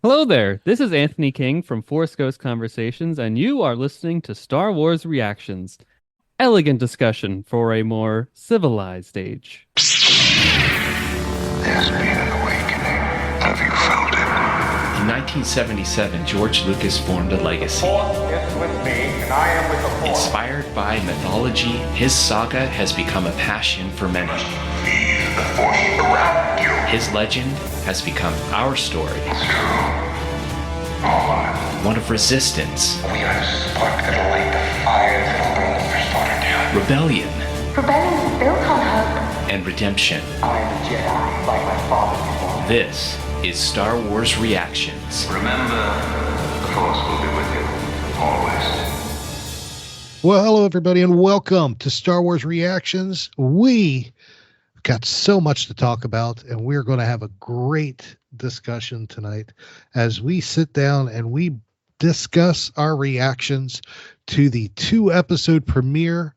Hello there. This is Anthony King from Force Ghost Conversations, and you are listening to Star Wars Reactions. Elegant discussion for a more civilized age. There's been an awakening. Have you felt it? In 1977, George Lucas formed a legacy. Force is with me, and I am with the Force. Inspired by mythology, his saga has become a passion for many. Feel the Force around you. His legend has become our story. It's true. All of it. One of resistance, We are the spark that'll light the fire that'll burn the First Order down. rebellion, Rebellion is built on hope. and redemption. I am a Jedi, like my father before me. This is Star Wars Reactions. Remember, the Force will be with you. Always. Well, hello, everybody, and welcome to Star Wars Reactions. We got so much to talk about, and we're going to have a great discussion tonight as we sit down and we discuss our reactions to the 2-episode premiere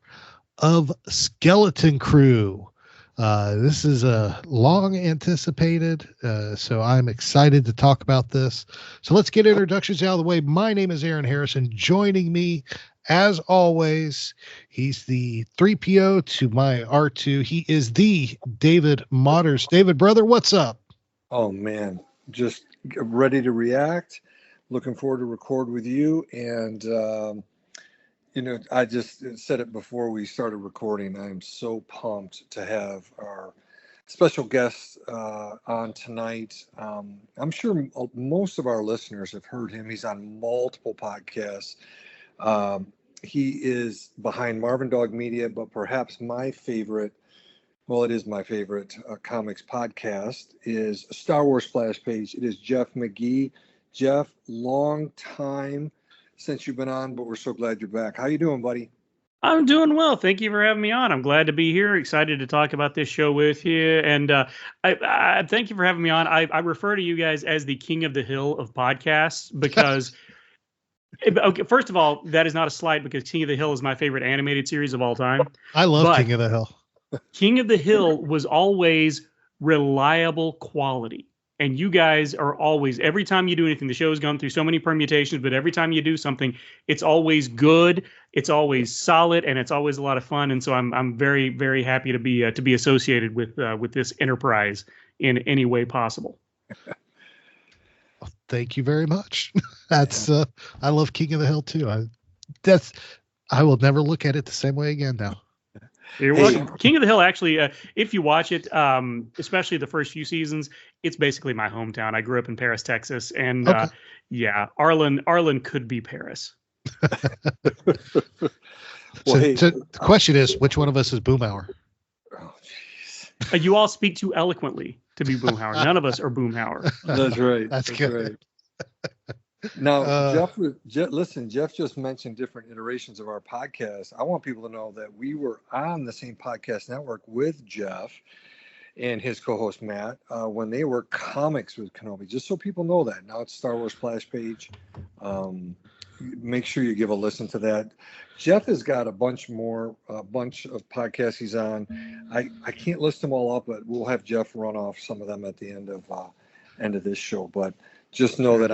of Skeleton Crew. This is a long anticipated, so I'm excited to talk about this. So let's get introductions out of the way. My name is Aaron Harrison. Joining me, as always, he's the 3PO to my R2. He is the David Motters. David, brother, what's up? Oh man, just ready to react. Looking forward to record with you. And, I just said it before we started recording. I am so pumped to have our special guest on tonight. I'm sure most of our listeners have heard him. He's on multiple podcasts. He is behind MarvinDog Media, but perhaps my favorite, well, it is my favorite comics podcast, is Star Wars Splash Page. It is Jeff McGee. Jeff, long time since you've been on, but we're so glad you're back. How you doing, buddy? I'm doing well. Thank you for having me on. I'm glad to be here. Excited to talk about this show with you. And I thank you for having me on. I refer to you guys as the King of the Hill of podcasts because, okay, first of all, that is not a slight because King of the Hill is my favorite animated series of all time. I love But King of the Hill. King of the Hill was always reliable quality. And you guys are always, every time you do anything, the show's gone through so many permutations, but every time you do something, it's always good, it's always solid, and it's always a lot of fun. And so I'm very, very happy to be associated with this enterprise in any way possible. Well, thank you very much. That's I love King of the Hill too. I will never look at it the same way again now. You're welcome. King of the Hill, actually, if you watch it, especially the first few seasons, it's basically my hometown. I grew up in Paris, Texas, and Okay. yeah, Arlen could be Paris. So the question is, which one of us is Boomhauer? Oh, jeez. You all speak too eloquently to be Boomhauer. None of us are Boomhauer. That's right. That's good. Right. Now, listen, Jeff just mentioned different iterations of our podcast. I want people to know that we were on the same podcast network with Jeff and his co-host Matt when they were Comics with Kenobi, just so people know that. Now it's Star Wars Splash Page. Make sure you give a listen to that. Jeff has got a bunch of podcasts he's on. I can't list them all up, but we'll have Jeff run off some of them at the end of this show. But just know that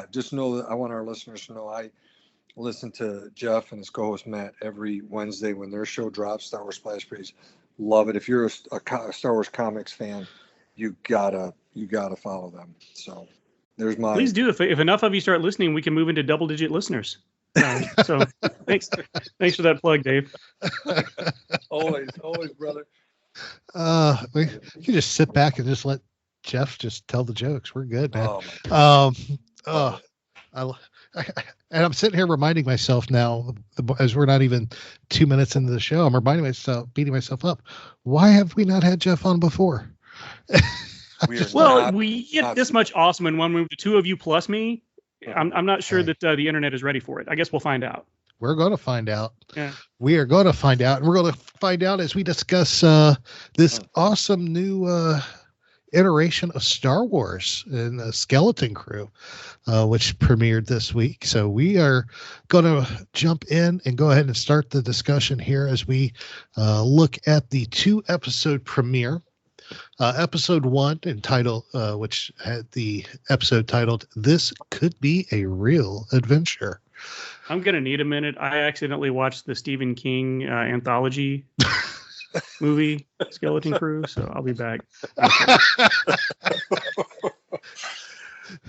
just know that I want our listeners to know I listen to Jeff and his co-host Matt every Wednesday when their show drops, Star Wars Splash Page. Love it. If you're a Star Wars comics fan, you gotta follow them. So there's my. Please do. If enough of you start listening, we can move into double-digit listeners. So thanks for that plug, Dave. always, brother. We can just sit back and just let Jeff just tell the jokes. We're good, man. Oh, And I'm sitting here reminding myself now, as we're not even 2 minutes into the show, I'm reminding myself, beating myself up. Why have we not had Jeff on before? We get this much awesome in one room. The two of you plus me. I'm not sure that the internet is ready for it. I guess we'll find out. We're going to find out. Yeah. We are going to find out. And we're going to find out as we discuss this awesome new iteration of Star Wars and the Skeleton Crew, which premiered this week. So we are going to jump in and go ahead and start the discussion here as we look at the 2-episode premiere. Episode 1 entitled, which had the episode titled "This Could Be a Real Adventure." I'm gonna need a minute. I accidentally watched the Stephen King anthology movie Skeleton Crew, so I'll be back.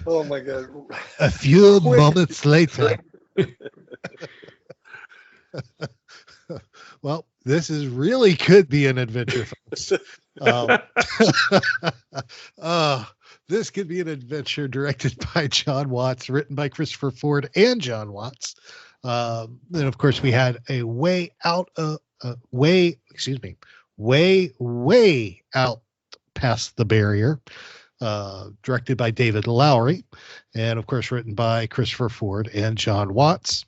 Oh my God! A few moments later. Well, this is really could be an adventure, folks. This could be an adventure directed by John Watts, written by Christopher Ford and John Watts. Then, of course, we had a way out past the barrier, directed by David Lowery, and of course, written by Christopher Ford and John Watts.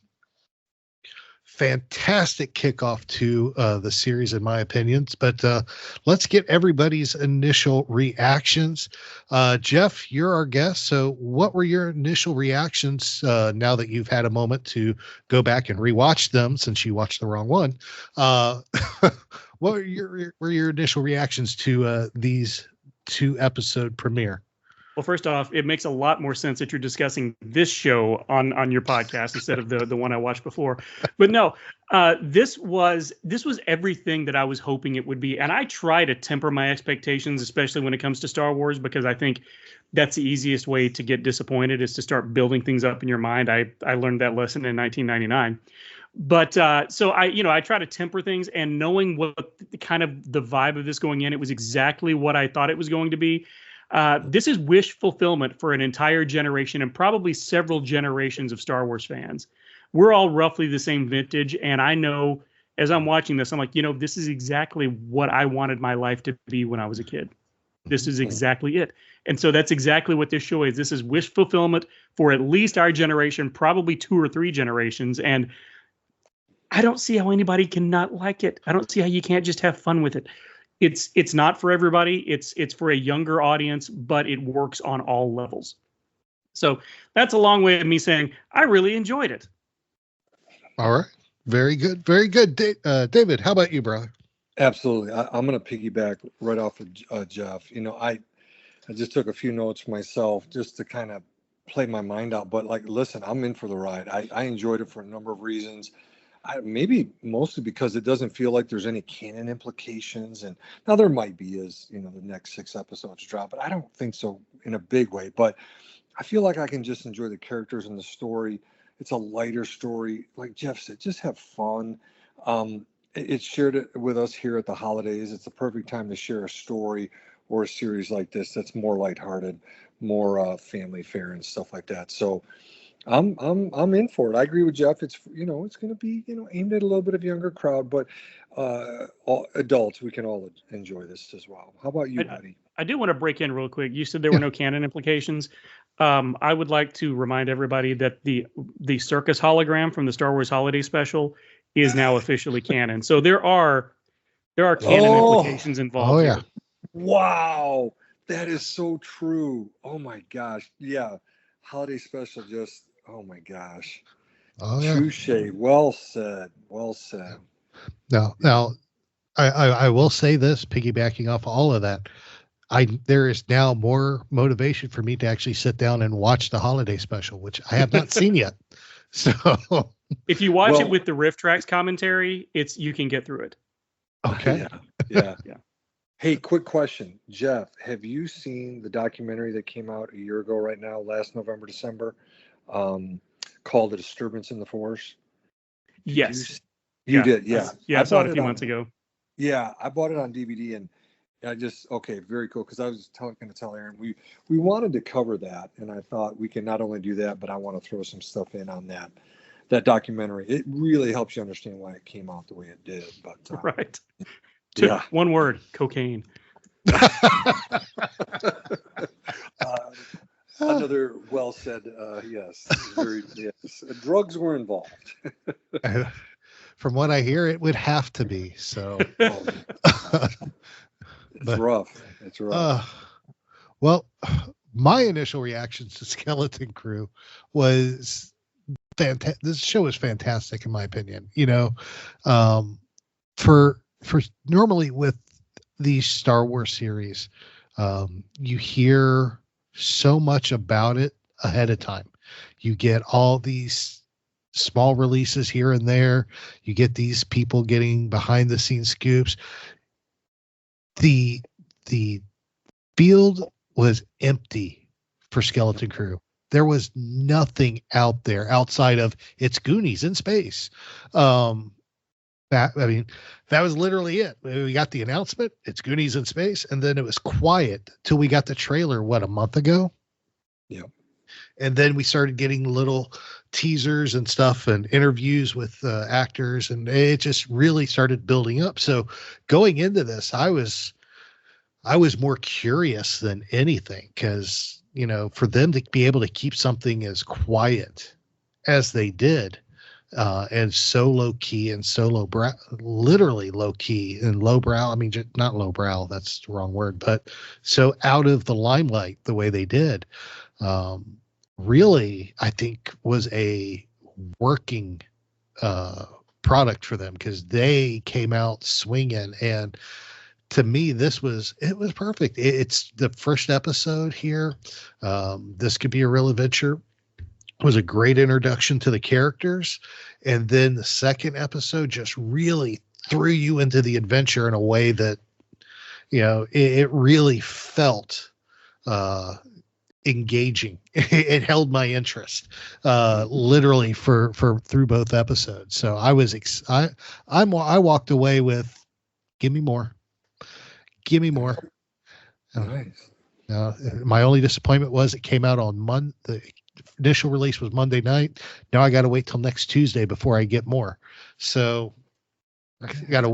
Fantastic kickoff to the series, in my opinions. But let's get everybody's initial reactions. Jeff, you're our guest. So what were your initial reactions now that you've had a moment to go back and rewatch them since you watched the wrong one? What were your initial reactions to these 2-episode premiere? Well, first off, it makes a lot more sense that you're discussing this show on your podcast instead of the one I watched before. But no, this was everything that I was hoping it would be. And I try to temper my expectations, especially when it comes to Star Wars, because I think that's the easiest way to get disappointed is to start building things up in your mind. I learned that lesson in 1999. But so I try to temper things, and knowing what kind of the vibe of this going in, it was exactly what I thought it was going to be. This is wish fulfillment for an entire generation and probably several generations of Star Wars fans. We're all roughly the same vintage, and I know as I'm watching this, I'm like, this is exactly what I wanted my life to be when I was a kid. This is exactly it. And so that's exactly what this show is. This is wish fulfillment for at least our generation, probably 2 or 3 generations. And I don't see how anybody can not like it. I don't see how you can't just have fun with it. It's not for everybody. It's for a younger audience, but it works on all levels. So that's a long way of me saying I really enjoyed it. All right. Very good. Very good. David, how about you, brother? Absolutely. I'm going to piggyback right off of Jeff. I just took a few notes myself just to kind of play my mind out. But listen, I'm in for the ride. I enjoyed it for a number of reasons. Maybe mostly because it doesn't feel like there's any canon implications. And now there might be as, the next 6 episodes drop, but I don't think so in a big way. But I feel like I can just enjoy the characters and the story. It's a lighter story. Like Jeff said, just have fun. It's shared with us here at the holidays. It's the perfect time to share a story or a series like this that's more lighthearted, more family fare and stuff like that. So I'm in for it. I agree with Jeff. It's it's going to be aimed at a little bit of younger crowd, but all adults, we can all enjoy this as well. How about you, buddy? I do want to break in real quick. You said there were no canon implications. I would like to remind everybody that the circus hologram from the Star Wars Holiday Special is now officially canon. So there are canon implications involved. Oh yeah. Here. Wow, that is so true. Oh my gosh. Yeah. Holiday Special just, oh my gosh. Oh yeah. Touche. Well said. Well said. Now, I will say this, piggybacking off all of that, there is now more motivation for me to actually sit down and watch the Holiday Special, which I have not seen yet. So if you watch it with the Riff Tracks commentary, you can get through it. Okay. Yeah. Hey, quick question. Jeff, have you seen the documentary that came out a year ago right now, last November, December, called The Disturbance in the Force? Yes. You did, yeah. I saw it a few months ago. Yeah, I bought it on DVD, and very cool, because I was going to tell Aaron, we wanted to cover that, and I thought we can not only do that, but I want to throw some stuff in on that documentary. It really helps you understand why it came out the way it did. But right. Yeah. One word, cocaine. Another well said, yes. Yes. Drugs were involved. From what I hear, it would have to be. So It's rough. Well, my initial reactions to Skeleton Crew was fantastic. This show is fantastic, in my opinion. For normally with these Star Wars series, you hear so much about it ahead of time. You get all these small releases here and there. You get these people getting behind the scenes scoops. The field was empty for Skeleton Crew. There was nothing out there outside of it's Goonies in space. That was literally it. We got the announcement, it's Goonies in space, and then it was quiet till we got the trailer, a month ago? Yeah. And then we started getting little teasers and stuff and interviews with actors, and it just really started building up. So going into this, I was more curious than anything, because, for them to be able to keep something as quiet as they did, and so low key and so lowbrow, literally low key and lowbrow. I mean, not lowbrow, that's the wrong word, but so out of the limelight the way they did, really, I think was a working product for them, because they came out swinging. And to me, it was perfect. It's the first episode here. This Could Be a Real Adventure was a great introduction to the characters. And then the second episode just really threw you into the adventure in a way that, it really felt engaging. It held my interest literally for through both episodes. So I walked away with, give me more. Nice. My only disappointment was it came out on Monday. The initial release was Monday night. Now I got to wait till next Tuesday before I get more. So I got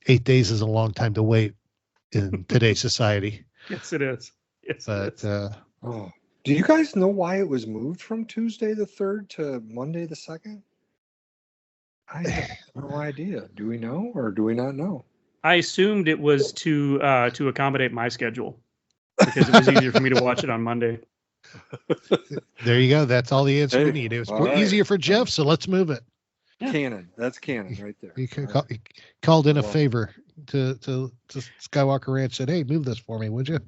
8 days is a long time to wait in today's society. Yes, it is. Yes, but do you guys know why it was moved from Tuesday the 3rd to Monday the 2nd? I have no idea. Do we know, or do we not know? I assumed it was to accommodate my schedule, because it was easier for me to watch it on Monday. There you go. That's all the answer we need. It was easier for Jeff, so let's move it. Yeah. Canon. That's canon right there. He called in a favor to Skywalker Ranch, said, "Hey, move this for me, would you?"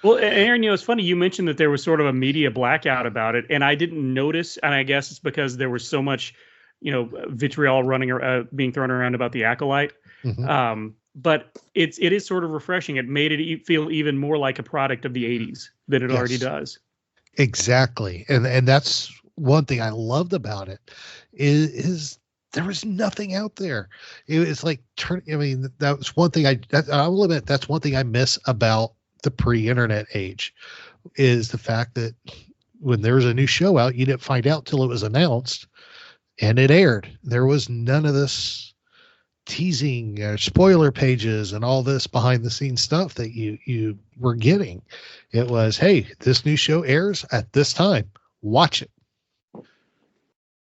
Well, Aaron, it's funny you mentioned that there was sort of a media blackout about it, and I didn't notice. And I guess it's because there was so much, vitriol being thrown around about the Acolyte. Mm-hmm. But it is sort of refreshing. It made it feel even more like a product of the 80s than it already does. Exactly. And that's one thing I loved about it is there was nothing out there. It was like, that was one thing I will admit, that's one thing I miss about the pre-internet age, is the fact that when there was a new show out, you didn't find out till it was announced and it aired. There was none of this teasing spoiler pages and all this behind the scenes stuff that you were getting. It was, hey, this new show airs at this time, watch it.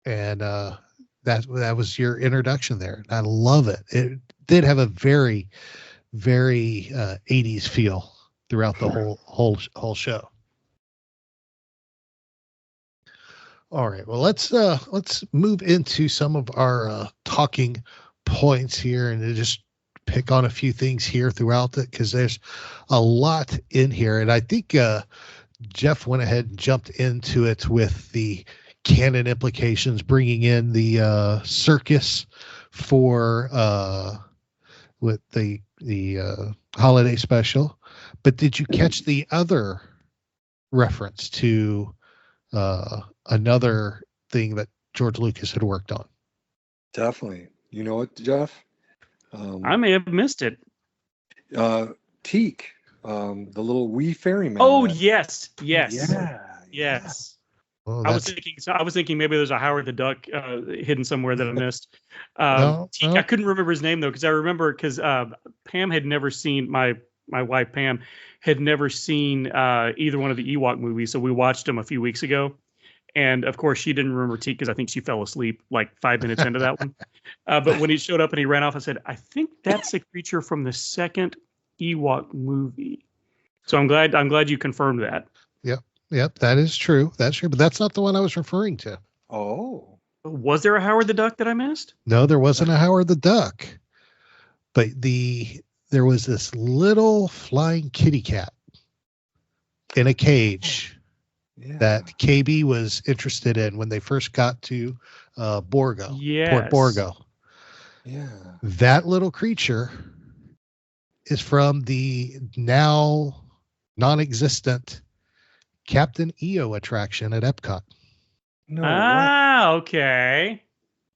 And that was your introduction there. I love it. It did have a very, very 80s feel throughout the whole show. All right, well, let's move into some of our talking points here, and just pick on a few things here throughout it, because there's a lot in here. And I think Jeff went ahead and jumped into it with the canon implications, bringing in the circus for with the holiday special. But did you catch the other reference to another thing that George Lucas had worked on? Definitely. You know what, Jeff? I may have missed it. Teak, the little wee ferryman. Oh, yes. Yes. Well, I was thinking maybe there's a Howard the Duck hidden somewhere that I missed. No. I couldn't remember his name though, because Pam had never seen my wife Pam had never seen either one of the Ewok movies, so we watched them a few weeks ago. And of course, she didn't remember Teak because I think she fell asleep like 5 minutes into that one. But when he showed up and he ran off, I said, I think that's a creature from the second Ewok movie. So I'm glad you confirmed that. Yep, that is true. That's true, but that's not the one I was referring to. Oh, was there a Howard the Duck that I missed? No, there wasn't a Howard the Duck. But the there was this little flying kitty cat in a cage that KB was interested in when they first got to Borgo, Port Borgo. Yeah. That little creature is from the now non-existent Captain EO attraction at Epcot. No. Okay.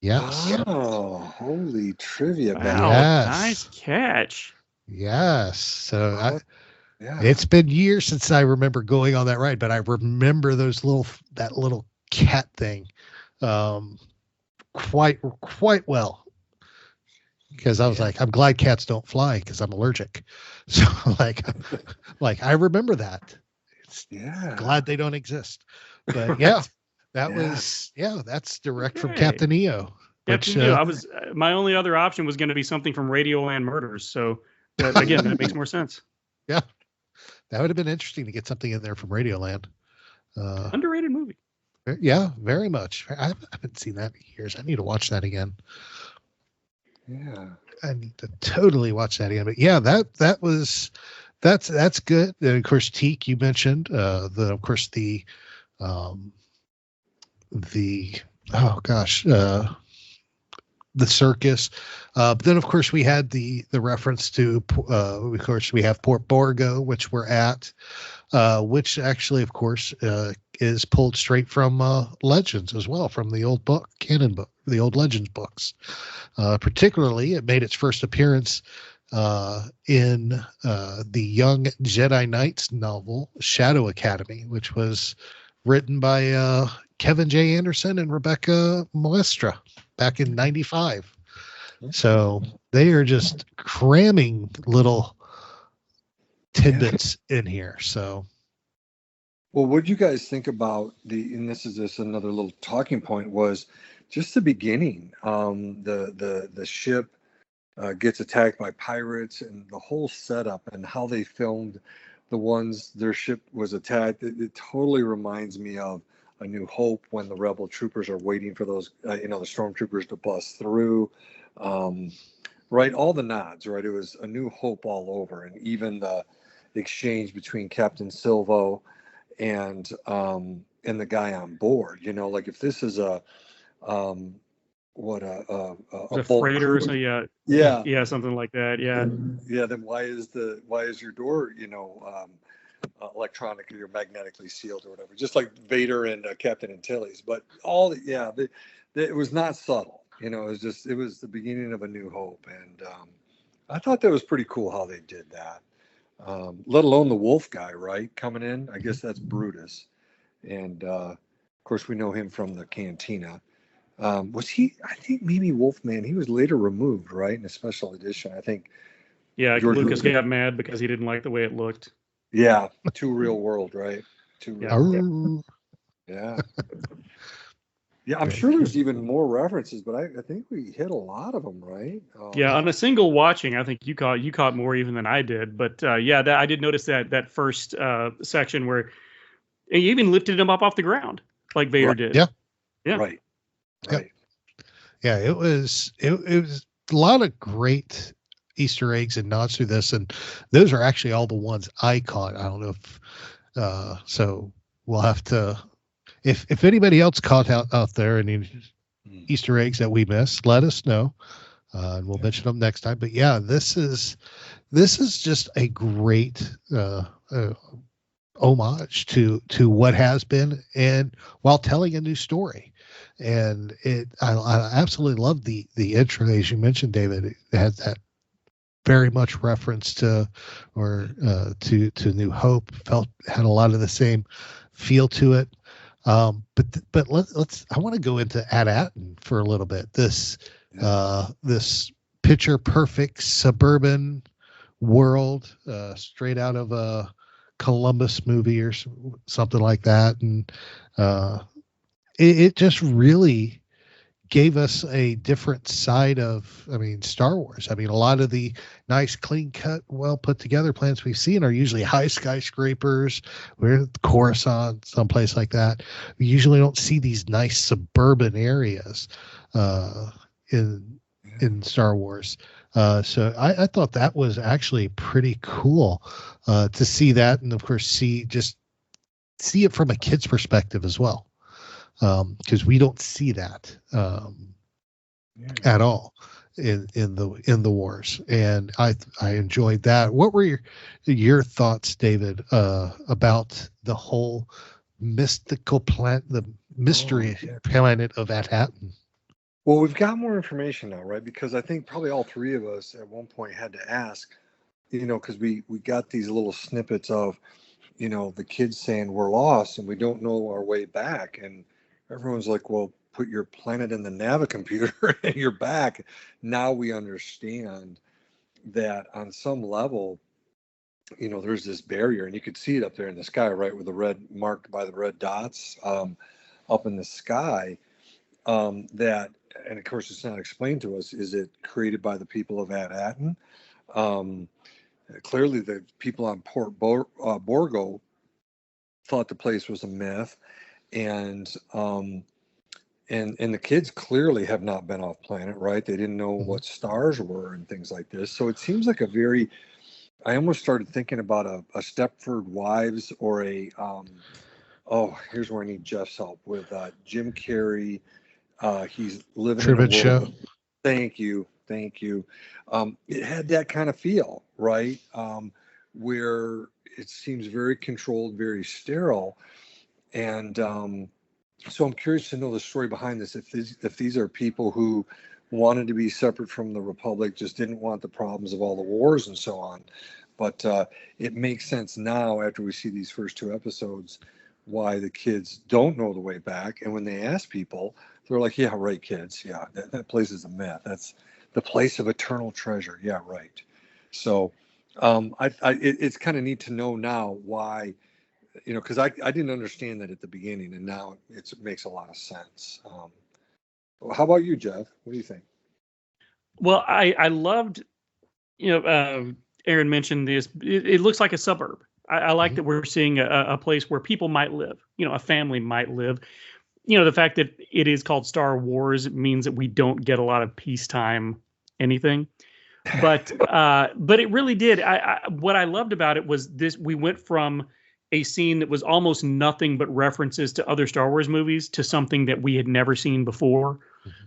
Yes. Oh, holy trivia! Wow, Yes. nice catch. Yes. So Yeah. it's been years since I remember going on that ride, but I remember that little cat thing quite well. Because I was like, I'm glad cats don't fly because I'm allergic. So like I remember that. Glad they don't exist. But that's direct from Captain EO. Captain EO. My only other option was going to be something from Radioland Murders. So again, that makes more sense. Yeah. That would have been interesting to get something in there from Radioland. Underrated movie. Yeah, very much. I haven't seen that in years. I need to watch that again. Yeah. I need to totally watch that again. But yeah, that's good. And of course, Teak, you mentioned the circus. But then of course we had the reference to of course we have Port Borgo, which we're at, which actually of course is pulled straight from Legends as well, from the old canon book, the old Legends books. Particularly, it made its first appearance in the Young Jedi Knights novel Shadow Academy, which was written by Kevin J. Anderson and Rebecca Maestra back in '95. So they are just cramming little tidbits in here. So, well, what do you guys think about and this is just another little talking point, was just the beginning. The ship gets attacked by pirates, and the whole setup and how they filmed their ship was attacked. It totally reminds me of A New Hope, when the rebel troopers are waiting for those, the stormtroopers to bust through. Right, all the nods, right? It was A New Hope all over, and even the exchange between Captain Silvo and the guy on board. Like if this is a freighter or something, yeah, something like that. Then why is your door electronically or magnetically sealed or whatever, just like Vader and Captain Antilles? But it was not subtle. It was the beginning of A New Hope, and I thought that was pretty cool how they did that. Let alone the wolf guy, right, coming in. I guess that's Brutus, and of course we know him from the Cantina. Was he? I think maybe Wolfman. He was later removed, right, in a special edition. I think. Yeah, Lucas got mad because he didn't like the way it looked. Yeah, too real world, right? Too real. Yeah. Yeah, I'm sure there's even more references, but I think we hit a lot of them, right? Yeah, on a single watching, I think you caught more even than I did. But I did notice that first section where he even lifted him up off the ground like Vader did. Yeah. Right. Yeah, it was a lot of great Easter eggs and nods through this, and those are actually all the ones I caught. I don't know if so we'll have to, if anybody else caught out there any Easter eggs that we missed, let us know, and we'll mention them next time. But yeah, this is just a great homage to what has been, and while telling a new story. And I absolutely love the intro, as you mentioned, David. It had that very much reference to New Hope. Had a lot of the same feel to it. But let's. I want to go into At-Atten for a little bit. This picture perfect suburban world, straight out of a Columbus movie or something like that, and it just really gave us a different side of, Star Wars. A lot of the nice, clean cut, well put together plans we've seen are usually high skyscrapers. We're at Coruscant, someplace like that. We usually don't see these nice suburban areas in Star Wars. So I thought that was actually pretty cool to see that, and of course see it from a kid's perspective as well, because we don't see that at all in the wars, and I enjoyed that. What were your thoughts, David, about the whole mystical planet, the mystery planet of Manhattan? Well, we've got more information now, right? Because I think probably all three of us at one point had to ask, because we got these little snippets of, the kids saying we're lost and we don't know our way back. And everyone's like, well, put your planet in the Navicomputer and you're back. Now we understand that on some level, there's this barrier, and you could see it up there in the sky, right, with the red marked by the red dots up in the sky. That, and of course, it's not explained to us. Is it created by the people of Manhattan? Clearly, the people on Borgo thought the place was a myth, and the kids clearly have not been off planet, right? They didn't know what stars were and things like this. So it seems like I almost started thinking about a Stepford Wives or a here's where I need Jeff's help with Jim Carrey. He's living Truman in a world. Show. Thank you. It had that kind of feel, right? Where it seems very controlled, very sterile, and so I'm curious to know the story behind this. If these are people who wanted to be separate from the Republic, just didn't want the problems of all the wars and so on. But it makes sense now after we see these first two episodes why the kids don't know the way back. And when they ask people, they're like, yeah, right, kids. Yeah, that place is a myth. That's the place of eternal treasure. Yeah, right. So it's kind of neat to know now why, because I didn't understand that at the beginning, and now it makes a lot of sense. How about you, Jeff? What do you think? Well, I loved, Aaron mentioned this. It looks like a suburb. I like that we're seeing a place where people might live, a family might live. The fact that it is called Star Wars means that we don't get a lot of peacetime anything. But it really did. What I loved about it was this: we went from a scene that was almost nothing but references to other Star Wars movies to something that we had never seen before.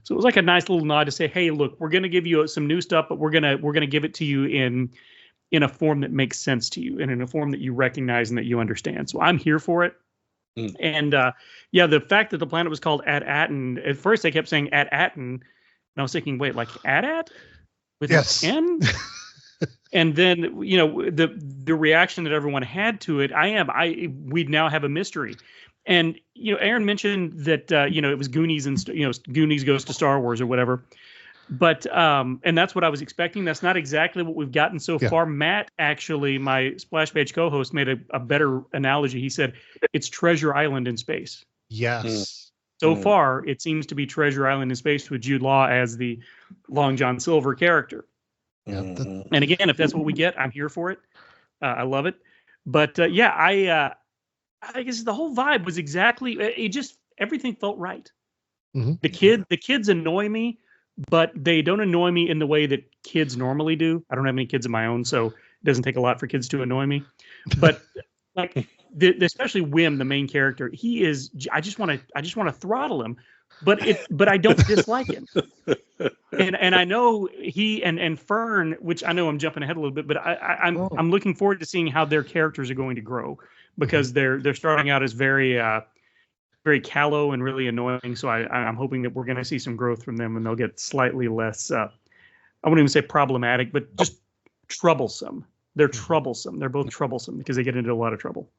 So it was like a nice little nod to say, hey, look, we're going to give you some new stuff, but we're going to give it to you in a form that makes sense to you and in a form that you recognize and that you understand. So I'm here for it. And the fact that the planet was called At-Atten, at first they kept saying At-Atten, and I was thinking, wait, like At-At? With an N? And then, the reaction that everyone had to it, we now have a mystery. And, Aaron mentioned that, it was Goonies and, Goonies goes to Star Wars or whatever. But, and that's what I was expecting. That's not exactly what we've gotten so far. Matt, actually, my Splash Page co-host, made a better analogy. He said, it's Treasure Island in space. Yes. So far, it seems to be Treasure Island in space with Jude Law as the Long John Silver character. And again, if that's what we get, I'm here for it. I love it. But I guess the whole vibe was exactly, everything felt right. The kids annoy me, but they don't annoy me in the way that kids normally do. I don't have any kids of my own, so it doesn't take a lot for kids to annoy me. But like especially Wim, the main character, he is. I just want to throttle him, but I don't dislike him. And I know he and Fern, which I know I'm jumping ahead a little bit, but I'm looking forward to seeing how their characters are going to grow, because they're starting out as very callow and really annoying. So I'm hoping that we're going to see some growth from them, and they'll get slightly less, I wouldn't even say problematic, but just troublesome. They're troublesome. They're both troublesome because they get into a lot of trouble.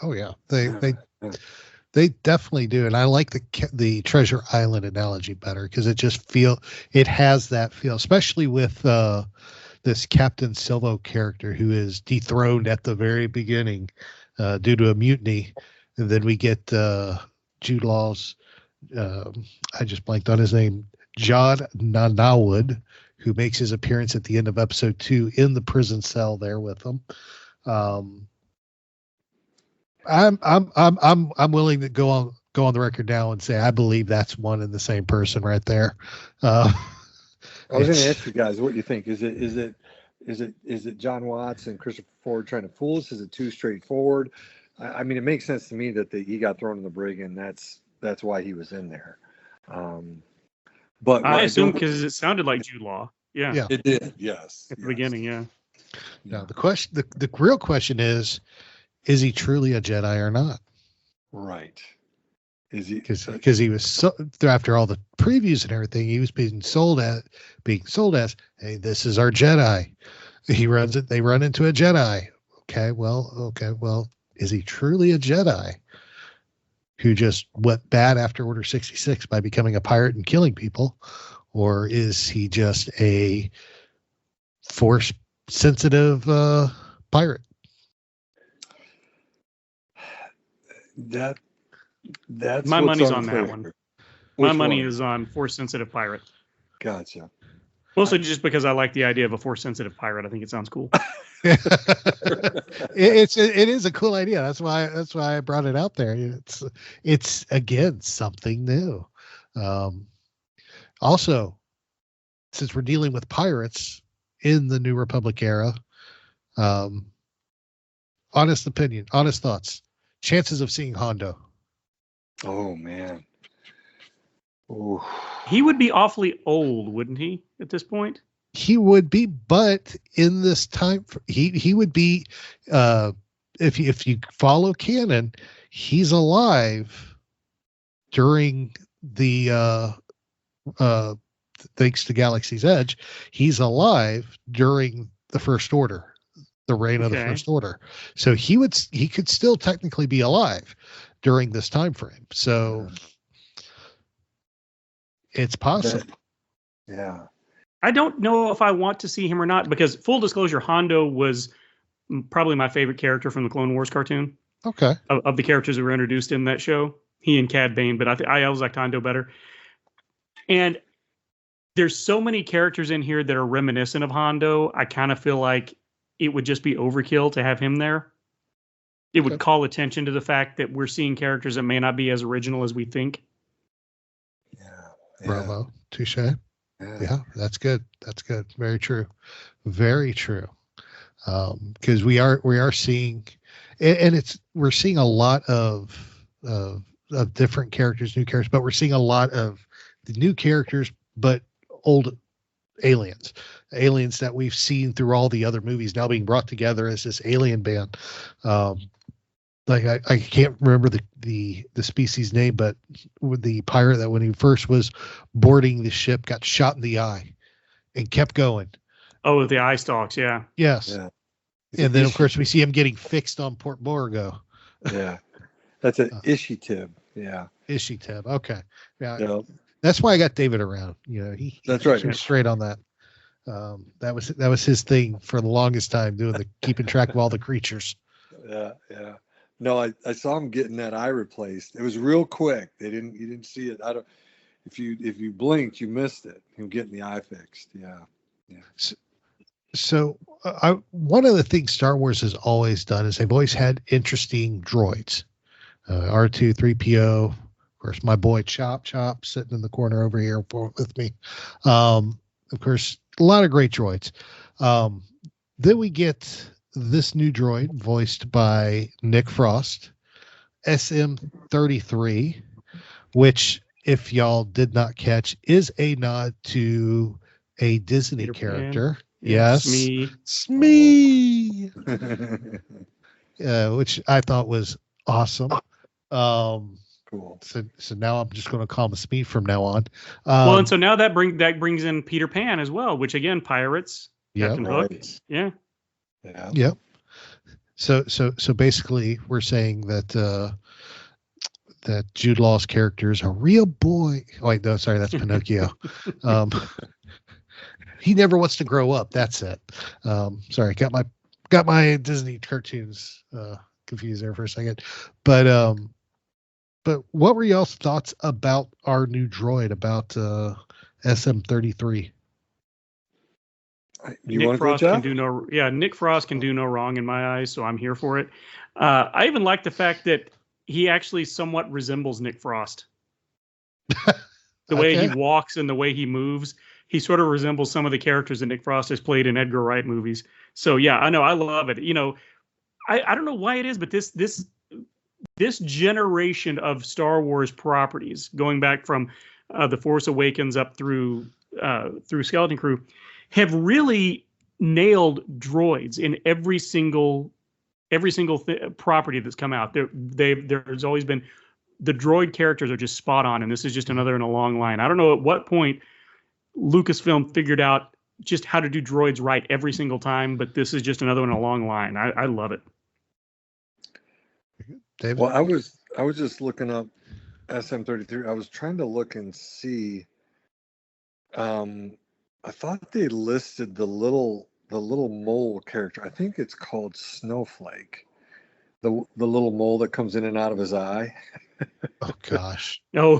Oh yeah. They definitely do. And I like the Treasure Island analogy better, because it has that feel, especially with this Captain Silvo character who is dethroned at the very beginning due to a mutiny. And then we get Jude Law's, I just blanked on his name, John Nanawood, who makes his appearance at the end of episode 2 in the prison cell there with them. I'm willing to go on the record now and say I believe that's one and the same person right there. I was going to ask you guys what you think. Is it John Watts and Christopher Ford trying to fool us? Is it too straightforward? I mean, it makes sense to me that he got thrown in the brig, and that's why he was in there. But I assume because it sounded like Jude Law. Yeah, it did. Yes, at the beginning. Yeah. Now the question, the real question is he truly a Jedi or not? Right. Is he? Because he was after all the previews and everything, he was being sold as, hey, this is our Jedi. He runs it. They run into a Jedi. Okay. Well, is he truly a Jedi who just went bad after Order 66 by becoming a pirate and killing people? Or is he just a force sensitive pirate? That's my money's on unclear. that one. My money is on force sensitive pirate. Gotcha. Mostly just because I like the idea of a force sensitive pirate. I think it sounds cool. It is a cool idea. That's why I brought it out there. It's again something new. Also, since we're dealing with pirates in the New Republic era, honest opinion, honest thoughts, chances of seeing Hondo. Oh man. Ooh. He would be awfully old, wouldn't he, at this point? He would be, but in this time, he would be. If you follow canon, he's alive during the thanks to Galaxy's Edge. He's alive during the First Order, the reign of the First Order. So he could still technically be alive during this time frame. So it's possible. Yeah. I don't know if I want to see him or not, because full disclosure, Hondo was probably my favorite character from the Clone Wars cartoon. Okay. Of the characters that were introduced in that show, he and Cad Bane, but I always liked Hondo better. And there's so many characters in here that are reminiscent of Hondo. I kind of feel like it would just be overkill to have him there. It would call attention to the fact that we're seeing characters that may not be as original as we think. Yeah. Bravo. Touche. Yeah, that's good. That's good. Very true. Very true. Because we are seeing, and we're seeing a lot of different characters, new characters, but we're seeing a lot of the new characters, but old aliens that we've seen through all the other movies now being brought together as this alien band. Like I can't remember the species name, but with the pirate that when he first was boarding the ship got shot in the eye and kept going. Oh, the eye stalks, yeah. Yes. Yeah. And then of course we see him getting fixed on Port Borgo. Yeah. That's an Ishitib. Yeah. Ishitib. Okay. Yeah. Yeah. That's why I got David around. You know, That's right. He was straight on that. That was his thing for the longest time, doing the keeping track of all the creatures. Yeah. Yeah. No, I saw him getting that eye replaced. It was real quick. You didn't see it. If you blinked, you missed it. Him getting the eye fixed. Yeah. Yeah. So one of the things Star Wars has always done is they've always had interesting droids. R2, 3PO, of course, my boy Chop sitting in the corner over here with me. Of course, a lot of great droids. Then we get this new droid voiced by Nick Frost, SM-33, which, if y'all did not catch, is a nod to a Disney character. Yes. Smee. Which I thought was awesome. Cool. So now I'm just going to call him Smee from now on. Well, and so now that brings in Peter Pan as well, which again, pirates. Captain Hook. Yeah. Yeah. Yep. So basically, we're saying that that Jude Law's character is a real boy. Oh, wait, no, sorry, that's Pinocchio. He never wants to grow up. That's it. Sorry, got my Disney cartoons confused there for a second. But what were y'all's thoughts about our new droid, about SM-33? Nick Frost can do Nick Frost can do no wrong in my eyes, so I'm here for it. I even like the fact that he actually somewhat resembles Nick Frost. The way he walks and the way he moves, he sort of resembles some of the characters that Nick Frost has played in Edgar Wright movies. So yeah, I know, I love it. I don't know why it is, but this generation of Star Wars properties, going back from The Force Awakens up through Skeleton Crew, have really nailed droids in every single property that's come out. There's always been, the droid characters are just spot on, and this is just another in a long line. I don't know at what point Lucasfilm figured out just how to do droids right every single time, but this is just another one in a long line. I love it. David? Well, I was just looking up SM-33. I was trying to look and see. I thought they listed the little mole character. I think it's called Snowflake. The little mole that comes in and out of his eye. Oh gosh. Oh,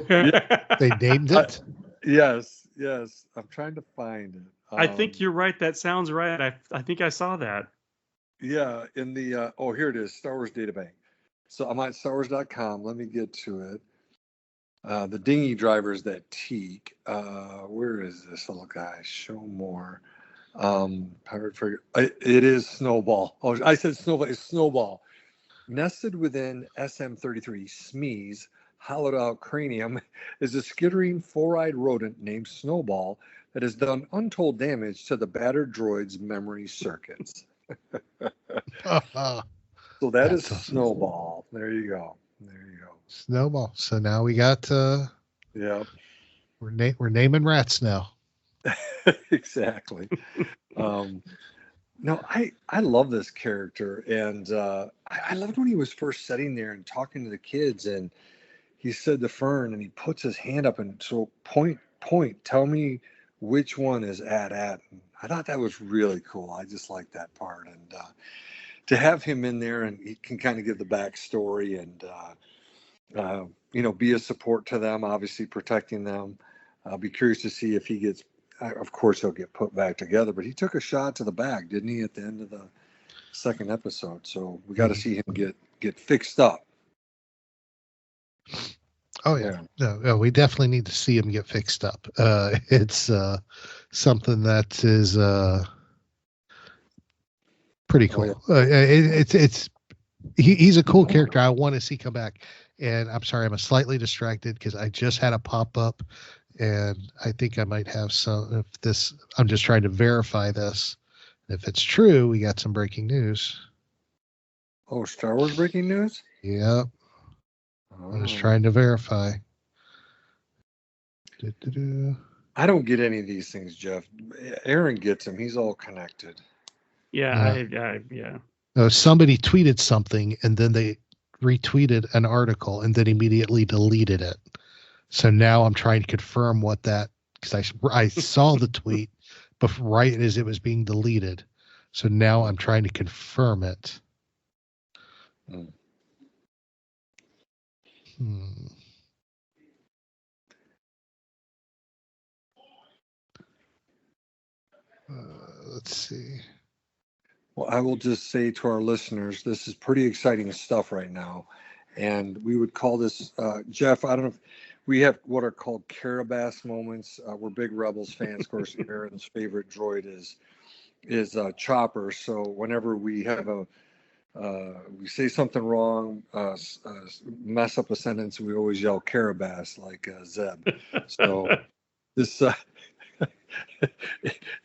They named it? Yes. I'm trying to find it. I think you're right. That sounds right. I think I saw that. Yeah, in the here it is, Star Wars Databank. So I'm at StarWars.com. Let me get to it. The dinghy drivers that teak. Where is this little guy? Show more. It is Snowball. Oh, I said Snowball. It's Snowball. Nested within SM-33 SME's hollowed out cranium is a skittering four-eyed rodent named Snowball that has done untold damage to the battered droid's memory circuits. So that's awesome. Snowball. There you go. Snowball. So now we got Yeah. we're naming rats now. Exactly. No, I love this character, and I loved when he was first sitting there and talking to the kids, and he said to Fern, and he puts his hand up and so point, tell me which one is at. And I thought that was really cool. I just like that part, and to have him in there, and he can kind of give the backstory and be a support to them, obviously protecting them. I'll be curious to see if he gets. Of course, he'll get put back together, but he took a shot to the back, didn't he, at the end of the second episode? So we got to see him get fixed up. Oh yeah. No, we definitely need to see him get fixed up. It's something that is pretty cool. Oh, yeah. He's a cool character. I want to see come back. And I'm sorry, I'm slightly distracted because I just had a pop up. And I think I might have some. If this, I'm just trying to verify this. If it's true, we got some breaking news. Oh, Star Wars breaking news? Yep. I was trying to verify. I don't get any of these things, Jeff. Aaron gets them. He's all connected. Yeah, yeah. Somebody tweeted something, and then they retweeted an article, and then immediately deleted it. So now I'm trying to confirm what that, because I saw the tweet, but right as it was being deleted. So now I'm trying to confirm it. Let's see. Well, I will just say to our listeners, this is pretty exciting stuff right now. And we would call this, Jeff, I don't know if we have what are called Carabas moments. We're big Rebels fans. Of course, Aaron's favorite droid is Chopper. So whenever we have we say something wrong, mess up a sentence, we always yell Carabas like Zeb. So this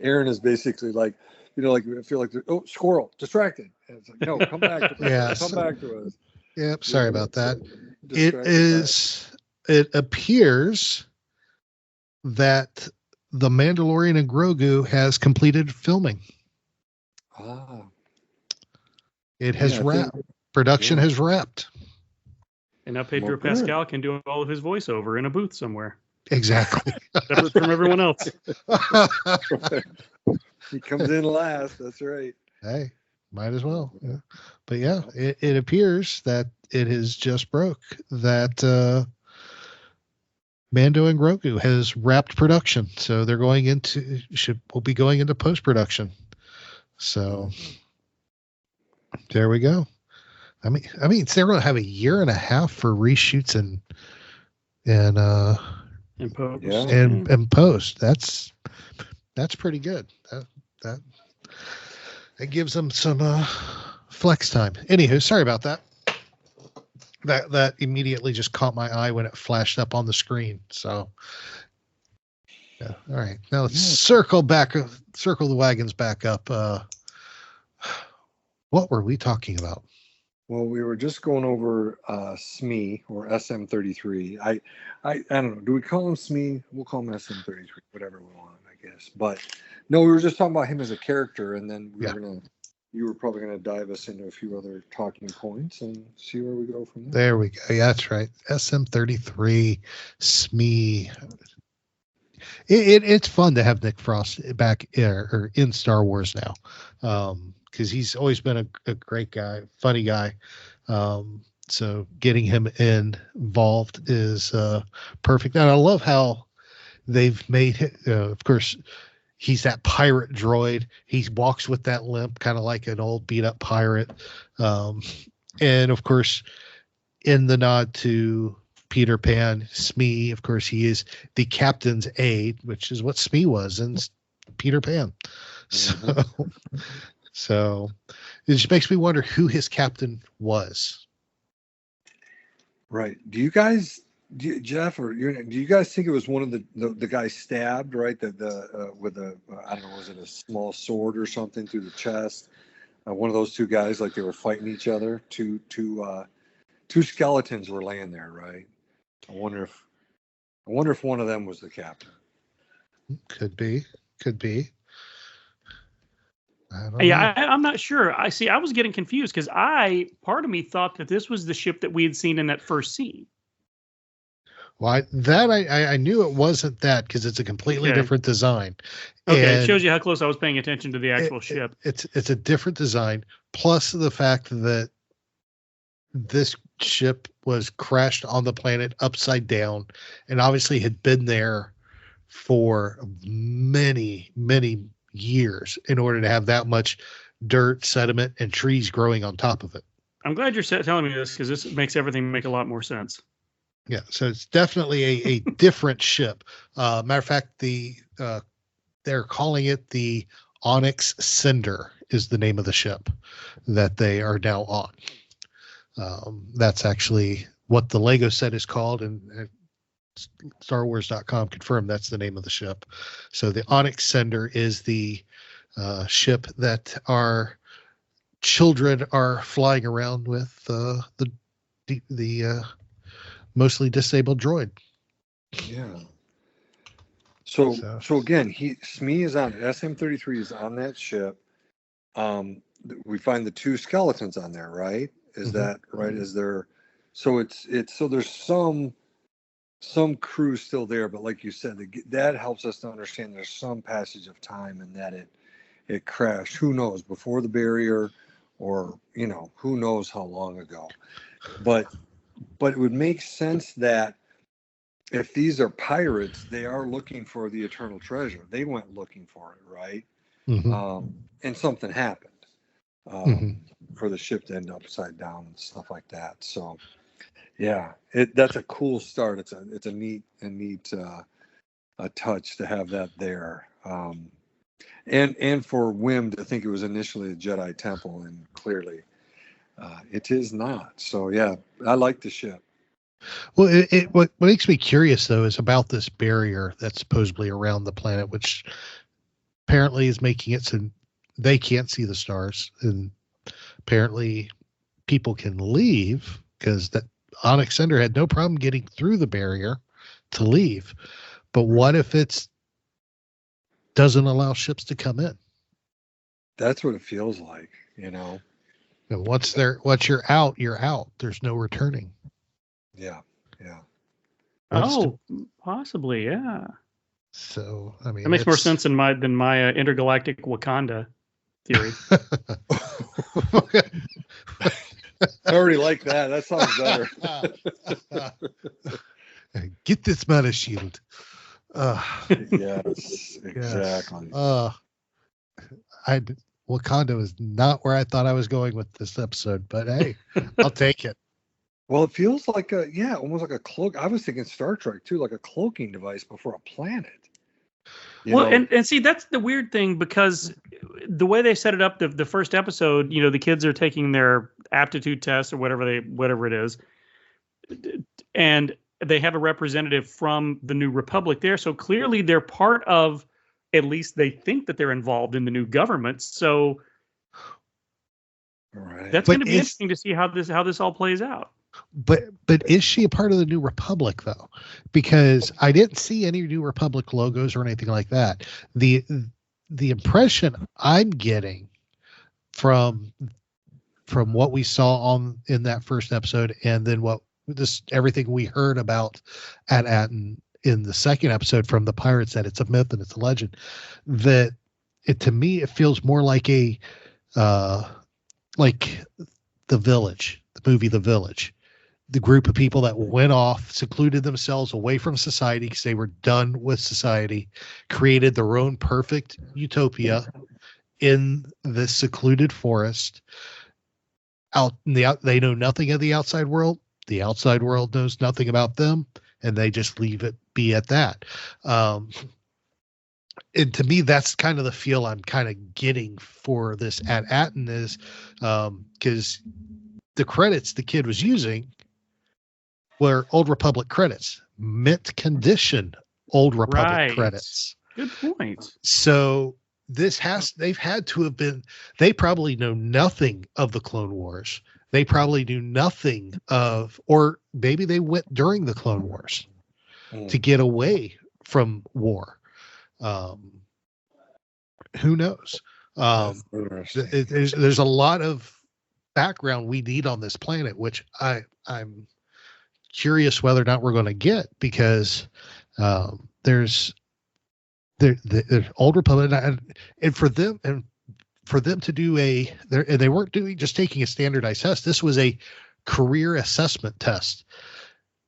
Aaron is basically like, like I feel like, squirrel, distracted. And it's like, no, come back to us. Yeah, come back to us. Yep, sorry about that. It appears that The Mandalorian and Grogu has completed filming. It has wrapped. Production has wrapped. And now Pedro Pascal can do all of his voiceover in a booth somewhere. Exactly. Separate from everyone else. He comes in last. That's right. Hey, might as well. Yeah. But yeah, it appears that it has just broke that Mando and Grogu has wrapped production. So they're will be going into post-production. So there we go. I mean, they're going to have a year and a half for reshoots and post. post. And post. That's That's pretty good. That gives them some flex time. Anywho, sorry about that. That immediately just caught my eye when it flashed up on the screen. So, yeah. All right. Now let's circle the wagons back up. What were we talking about? Well, we were just going over SME or SM33. I don't know. Do we call him SME? We'll call him SM33, whatever we want, I guess. But no, we were just talking about him as a character, and then you were probably gonna dive us into a few other talking points and see where we go from there. There we go. Yeah, that's right. SM33, SME. It's fun to have Nick Frost back or in Star Wars now, because he's always been a great guy, funny guy. So getting him involved is perfect. And I love how they've made it. Of course, he's that pirate droid. He walks with that limp, kind of like an old beat up pirate. And of course, in the nod to Peter Pan, Smee, of course, he is the captain's aide, which is what Smee was in Peter Pan. So it just makes me wonder who his captain was. Right. Do you guys, Jeff, or do you guys think it was one of the guys stabbed, right? With a I don't know, was it a small sword or something through the chest? One of those two guys, like they were fighting each other. Two skeletons were laying there, right? I wonder if one of them was the captain. Could be. I'm not sure. I was getting confused because part of me thought that this was the ship that we had seen in that first scene. Well, I knew it wasn't that because it's a completely different design. Okay, and it shows you how close I was paying attention to the actual ship. It's a different design, plus the fact that this ship was crashed on the planet upside down and obviously had been there for many, many years in order to have that much dirt, sediment, and trees growing on top of it. I'm glad you're telling me this because this makes everything make a lot more sense. Yeah, so it's definitely a different ship. Matter of fact, they're calling it the Onyx Cinder is the name of the ship that they are now on. That's actually what the Lego set is called, and StarWars.com confirmed that's the name of the ship. So the Onyx Cinder is the ship that our children are flying around with, the mostly disabled droid. Yeah. So again, Smee is on SM33 is on that ship. We find the two skeletons on there, right? Is that right? Is there? So it's so there's some crew still there, but like you said, that helps us to understand there's some passage of time and that it crashed. Who knows, before the barrier, or who knows how long ago. But it would make sense that if these are pirates, they are looking for the eternal treasure. They went looking for it, right? And something happened for the ship to end upside down and stuff like that. So, yeah, that's a cool start. It's a neat touch to have that there. And for Wim to think it was initially a Jedi temple, and clearly it is not. So yeah, I like the ship. Well, what makes me curious though is about this barrier that's supposedly around the planet, which apparently is making it so they can't see the stars, and apparently people can leave because that Onyx Cinder had no problem getting through the barrier to leave. But what if it doesn't allow ships to come in? That's what it feels like, And once you're out, you're out. There's no returning. Yeah. Possibly, yeah. So I mean, that makes more sense than my intergalactic Wakanda theory. I already like that. That sounds better. Get this mana shield. Yes, exactly. Wakanda is not where I thought I was going with this episode, but hey, I'll take it. Well, it feels like almost like a cloak. I was thinking Star Trek too, like a cloaking device before a planet. Well, and see, that's the weird thing, because the way they set it up, the first episode, the kids are taking their aptitude test or whatever it is, and they have a representative from the New Republic there. So clearly they're part of, at least they think that they're involved in the new government. So that's going to be interesting to see how this all plays out. But is she a part of the New Republic, though? Because I didn't see any New Republic logos or anything like that. The impression I'm getting from what we saw in that first episode, and then everything we heard about at Atten in the second episode from the pirates, that it's a myth and it's a legend, that to me it feels more like like The Village, the movie The Village. The group of people that went off, secluded themselves away from society because they were done with society, created their own perfect utopia in this secluded forest. They know nothing of the outside world. The outside world knows nothing about them, and they just leave it be at that. And to me, that's kind of the feel I'm kind of getting for this at Atten, is because the credits the kid was using were Old Republic credits, mint condition Old Republic credits. Good point. So they've had to have been, they probably know nothing of the Clone Wars. They probably knew nothing of, or maybe they went during the Clone Wars to get away from war. Who knows? There's a lot of background we need on this planet, which I'm curious whether or not we're going to get, because there's Old Republic, and for them to do they weren't just taking a standardized test. This was a career assessment test.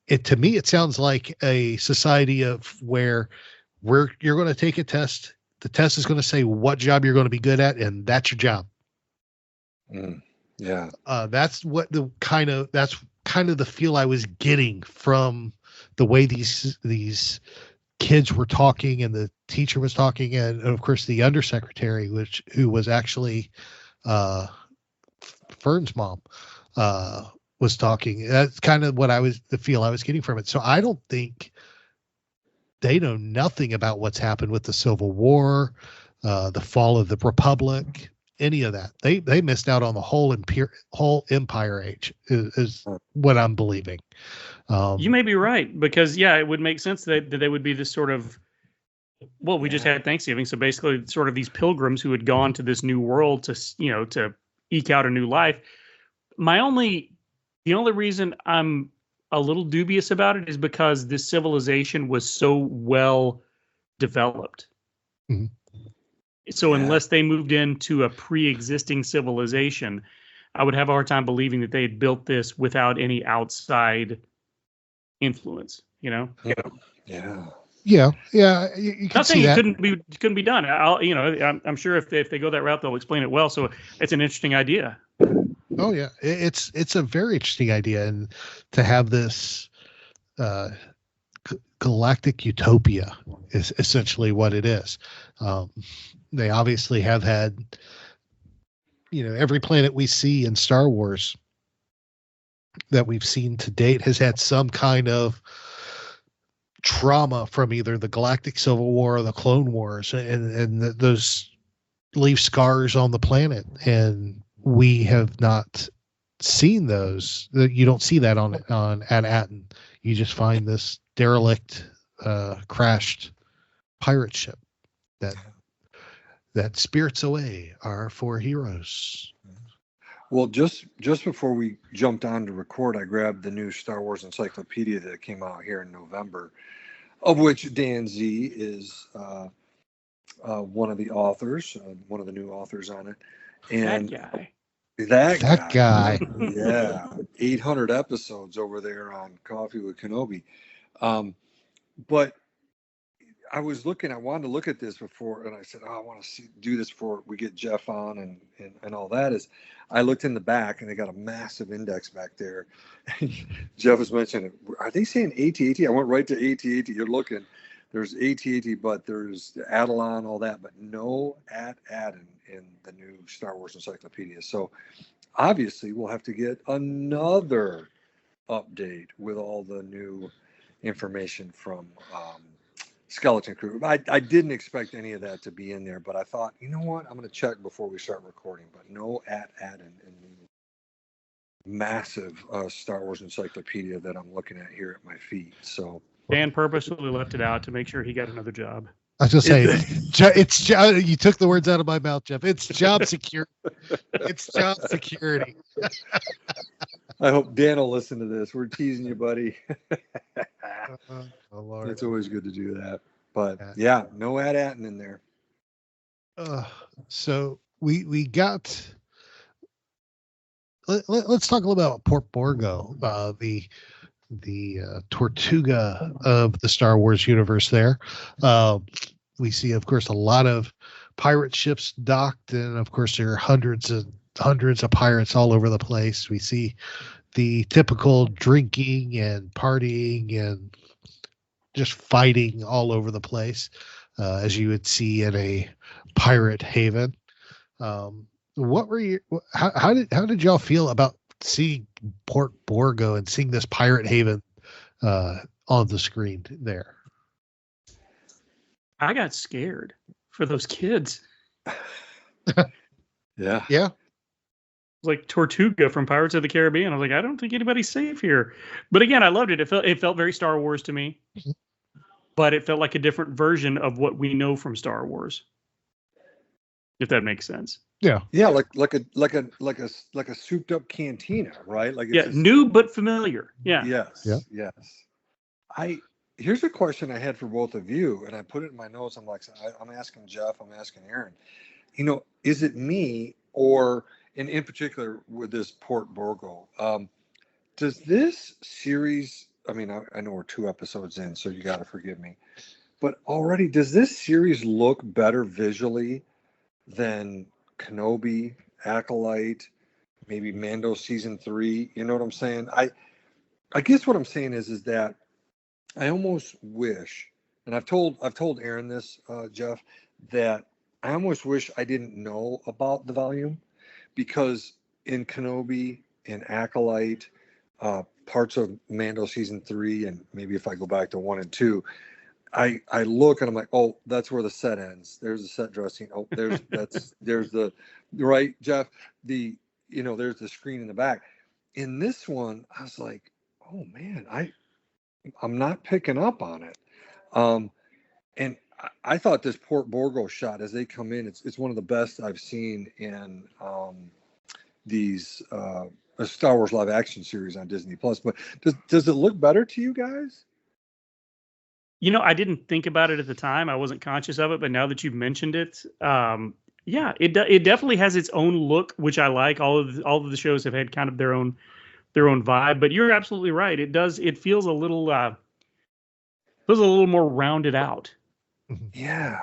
To me, it sounds like a society of where you're going to take a test. The test is going to say what job you're going to be good at, and that's your job. Yeah. That's kind of the feel I was getting from the way these kids were talking, and the teacher was talking, and of course the undersecretary, who was actually Fern's mom, was talking. That's kind of the feel I was getting from it. So I don't think they know nothing about what's happened with the Civil War, the fall of the Republic, any of that. They missed out on the whole Empire age is what I'm believing. You may be right, because it would make sense that they would be this sort of, well, we just had Thanksgiving, so basically sort of these pilgrims who had gone to this new world to eke out a new life. The only reason I'm a little dubious about it is because this civilization was so well developed. Mm-hmm. So unless they moved into a pre-existing civilization, I would have a hard time believing that they had built this without any outside influence, Yeah. You can not see saying that. it couldn't be done. I'm sure if they go that route, they'll explain it well. So it's an interesting idea. Oh yeah, it's a very interesting idea, and to have this galactic utopia is essentially what it is. They obviously have had, every planet we see in Star Wars that we've seen to date has had some kind of trauma from either the Galactic Civil War or the Clone Wars, and those leave scars on the planet, and we have not seen those. You don't see that on at Atten. You just find this derelict, crashed pirate ship that spirits away our four heroes. Well, just before we jumped on to record, I grabbed the new Star Wars encyclopedia that came out here in November, of which Dan Z is one of the authors, one of the new authors on it. And that guy. Yeah. 800 episodes over there on Coffee with Kenobi. But I wanted to look at this before, and I said, I want to do this before we get Jeff on and all that. Is I looked in the back, and they got a massive index back there. Jeff was mentioning, are they saying AT-AT? I went right to AT-AT. You're looking. there's AT-AT, but there's Adelon, all that, but no AT-AT in the new Star Wars Encyclopedia. So obviously we'll have to get another update with all the new information from Skeleton Crew. I didn't expect any of that to be in there, but I thought, you know what, I'm going to check before we start recording. But no AT-AT in the massive Star Wars Encyclopedia that I'm looking at here at my feet. So Dan purposely left it out to make sure he got another job. I was just saying, it's you took the words out of my mouth, Jeff. It's job security. It's job security. I hope Dan will listen to this. We're teasing you, buddy. Oh, Lord. It's always good to do that. But yeah, no AT-AT in there. So we got. Let's talk a little about Port Borgo, the Tortuga of the Star Wars universe. There, we see, of course, a lot of pirate ships docked, and of course, there are hundreds of pirates all over the place. We see the typical drinking and partying and just fighting all over the place, as you would see in a pirate haven. What were you? How did y'all feel about seeing Port Borgo and seeing this pirate haven on the screen there? I got scared for those kids. Yeah. Like Tortuga from Pirates of the Caribbean. I was like, I don't think anybody's safe here. But again, I loved it. It felt very Star Wars to me, but it felt like a different version of what we know from Star Wars. If that makes sense. Yeah, like a souped up cantina, right? Like it's new but familiar. Yeah. Yes. Here's a question I had for both of you, and I put it in my notes. I'm asking Jeff, I'm asking Aaron. You know, is it me, or in particular with this Port Borgo? Does this series? I mean, I know we're 2 episodes in, so you got to forgive me, but already does this series look better visually than Kenobi, Acolyte, maybe Mando season 3? You know what I'm saying? I guess what I'm saying is that I almost wish, and I've told Aaron this, Jeff, that I almost wish I didn't know about the volume, because in Kenobi, in Acolyte, parts of Mando season 3, and maybe if I go back to 1 and 2, I look and I'm like, oh, that's where the set ends. There's the set dressing. Oh, there's the right, Jeff. There's the screen in the back. In this one, I was like, oh man, I'm not picking up on it. And I thought this Port Borgo shot as they come in, it's one of the best I've seen in these a Star Wars live action series on Disney Plus. But does it look better to you guys? You know, I didn't think about it at the time. I wasn't conscious of it, but now that you've mentioned it, it definitely has its own look, which I like. All of the shows have had kind of their own vibe. But you're absolutely right. It does. It feels a little more rounded out. Yeah.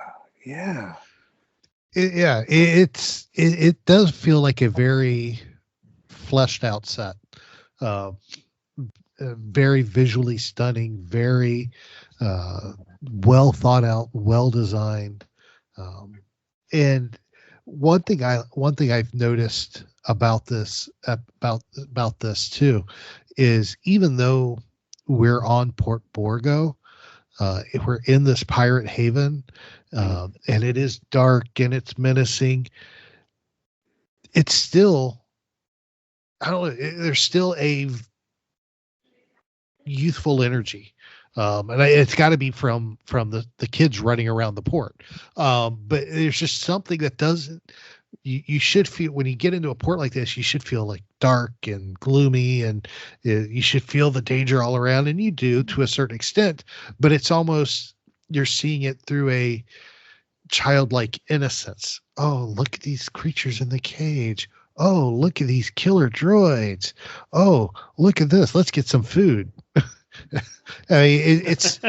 It does feel like a very fleshed out set. Very visually stunning, very well thought out, well designed. And one thing I've noticed about this too is, even though we're on Port Borgo, if we're in this pirate haven, and it is dark and it's menacing, it's still, I don't know, there's still a youthful energy, and it's got to be from the kids running around the port, but there's just something that doesn't, you should feel, when you get into a port like this, you should feel like dark and gloomy, and you should feel the danger all around, and you do to a certain extent, but it's almost, you're seeing it through a childlike innocence. Oh, look at these creatures in the cage. Oh, look at these killer droids. Oh, look at this. Let's get some food. I mean, it's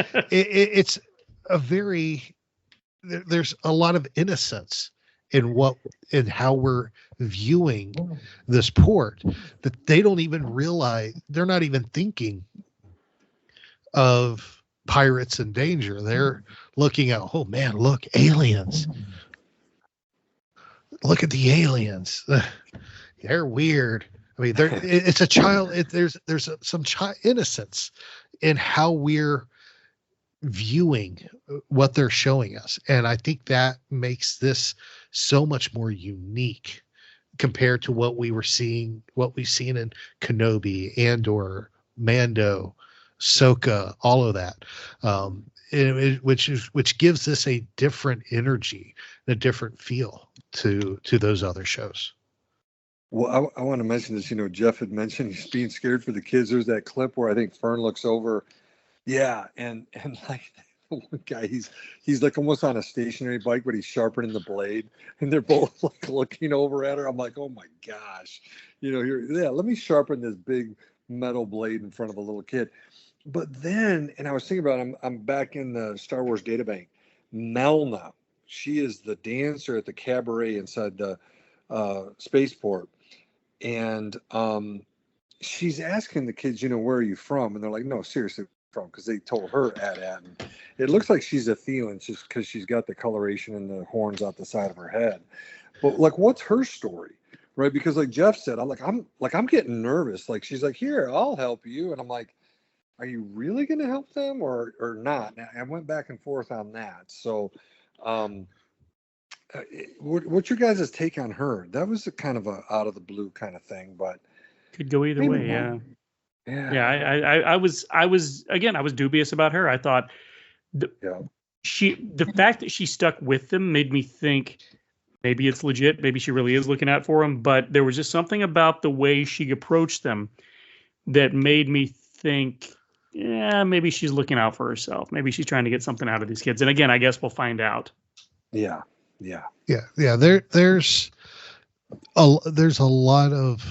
a very, there's a lot of innocence in how we're viewing this port, that they don't even realize, they're not even thinking of pirates in danger. They're looking at, oh man, look, aliens. Look at the aliens. They're weird. I mean, it's a child. There's some innocence in how we're viewing what they're showing us, and I think that makes this so much more unique compared to what we've seen in Kenobi, Andor, Mando, Ahsoka, all of that, which gives this a different energy and a different feel to those other shows. Well, I want to mention this. Jeff had mentioned he's being scared for the kids. There's that clip where I think Fern looks over. Yeah, and like the one guy, he's like almost on a stationary bike, but he's sharpening the blade, and they're both like looking over at her. I'm like, oh my gosh, let me sharpen this big metal blade in front of a little kid. But then, and I was thinking about, I'm back in the Star Wars databank. Melna, she is the dancer at the cabaret inside the spaceport, and she's asking the kids, where are you from? And they're like, no, seriously, from, because they told her and it looks like she's a Thelan just because she's got the coloration and the horns out the side of her head. But like, what's her story, right? Because like Jeff said, I'm getting nervous. Like, she's like, here, I'll help you, and I'm like, are you really going to help them or not? And I went back and forth on that. So what's your guys' take on her? That was a kind of a out of the blue kind of thing, but could go either way. I was dubious about her. I thought the fact that she stuck with them made me think maybe it's legit. Maybe she really is looking out for them. But there was just something about the way she approached them that made me think, maybe she's looking out for herself. Maybe she's trying to get something out of these kids. And again, I guess we'll find out. Yeah. There's a lot of.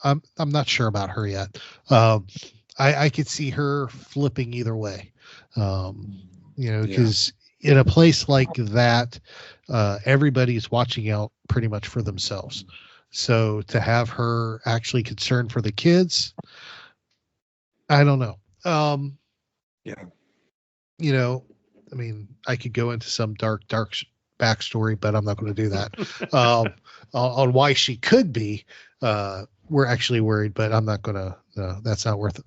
I'm not sure about her yet. I could see her flipping either way. Because in a place like that, everybody's watching out pretty much for themselves. So to have her actually concerned for the kids, I don't know. I mean, I could go into some dark backstory, but I'm not going to do that. On why she could be, we're actually worried, but I'm not going to. No, that's not worth it.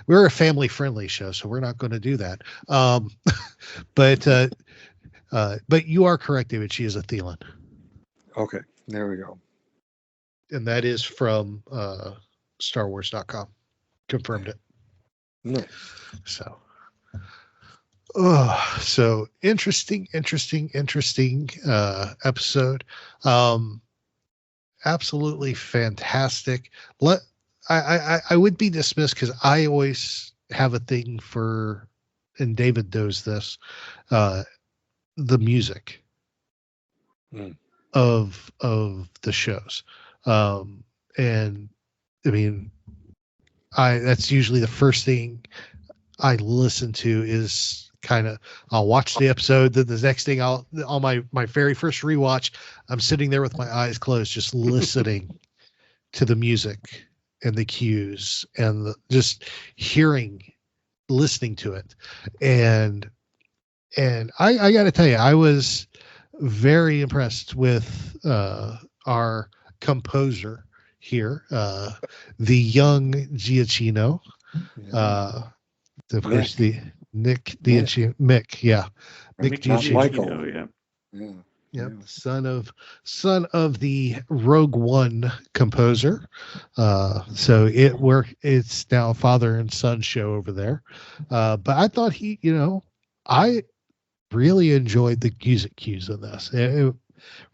We're a family friendly show, so we're not going to do that. But you are correct, David. She is a Thelan. Okay, there we go. And that is from StarWars.com. Confirmed it. No. So interesting episode. Absolutely fantastic. I would be dismissed because I always have a thing for, and David knows this, the music of the shows. And I mean, that's usually the first thing I listen to is I'll watch the episode. Then the next thing on my very first rewatch, I'm sitting there with my eyes closed, just listening to the music and the cues and just listening to it. And I got to tell you, I was very impressed with our composer here, the young Giacchino, of course, the Nick Giacchino, Mick, Mick Giacchino, son of the Rogue One composer. So it's now a father and son show over there. But I thought I really enjoyed the music cues in this. It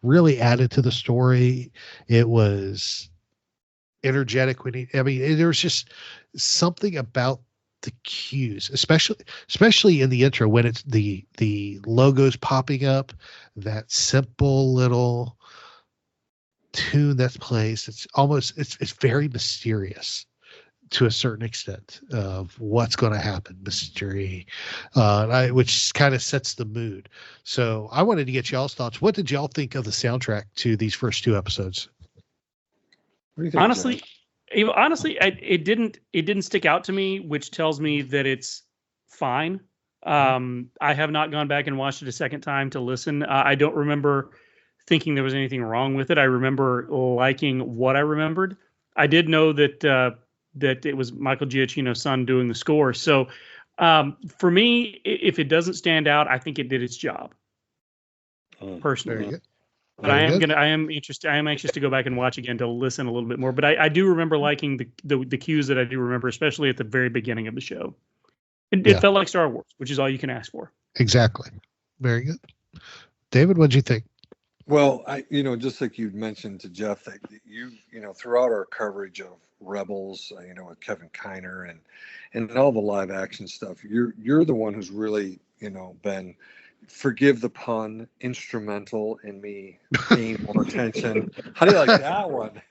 really added to the story. It was energetic there was just something about the cues, especially in the intro when it's the logos popping up, that simple little tune that's plays. It's very mysterious to a certain extent of what's going to happen, mystery, which kind of sets the mood. So I wanted to get y'all's thoughts. What did y'all think of the soundtrack to these first two episodes? Honestly, Honestly, it didn't stick out to me, which tells me that it's fine. I have not gone back and watched it a second time to listen. I don't remember thinking there was anything wrong with it. I remember liking what I remembered. I did know that that it was Michael Giacchino's son doing the score. So for me, if it doesn't stand out, I think it did its job. Personally. Very good. But I am interested. I am anxious to go back and watch again to listen a little bit more. But I do remember liking the cues that I do remember, especially at the very beginning of the show. It felt like Star Wars, which is all you can ask for. Exactly. Very good. David, what'd you think? Well, just like you mentioned to Jeff, that you throughout our coverage of Rebels, with Kevin Kiner and all the live action stuff, you're the one who's really, been, forgive the pun, instrumental in me paying more attention. How do you like that one?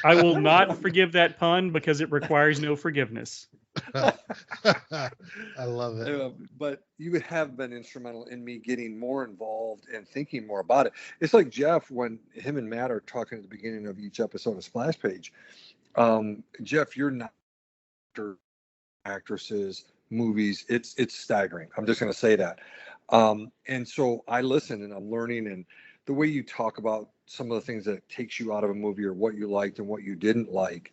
I will not forgive that pun because it requires no forgiveness. I love it. But you have been instrumental in me getting more involved and thinking more about it. It's like Jeff, when him and Matt are talking at the beginning of each episode of Splash Page. Jeff, you're not actresses, movies. It's staggering. I'm just going to say that. And so I listen and I'm learning, and the way you talk about some of the things that takes you out of a movie or what you liked and what you didn't like.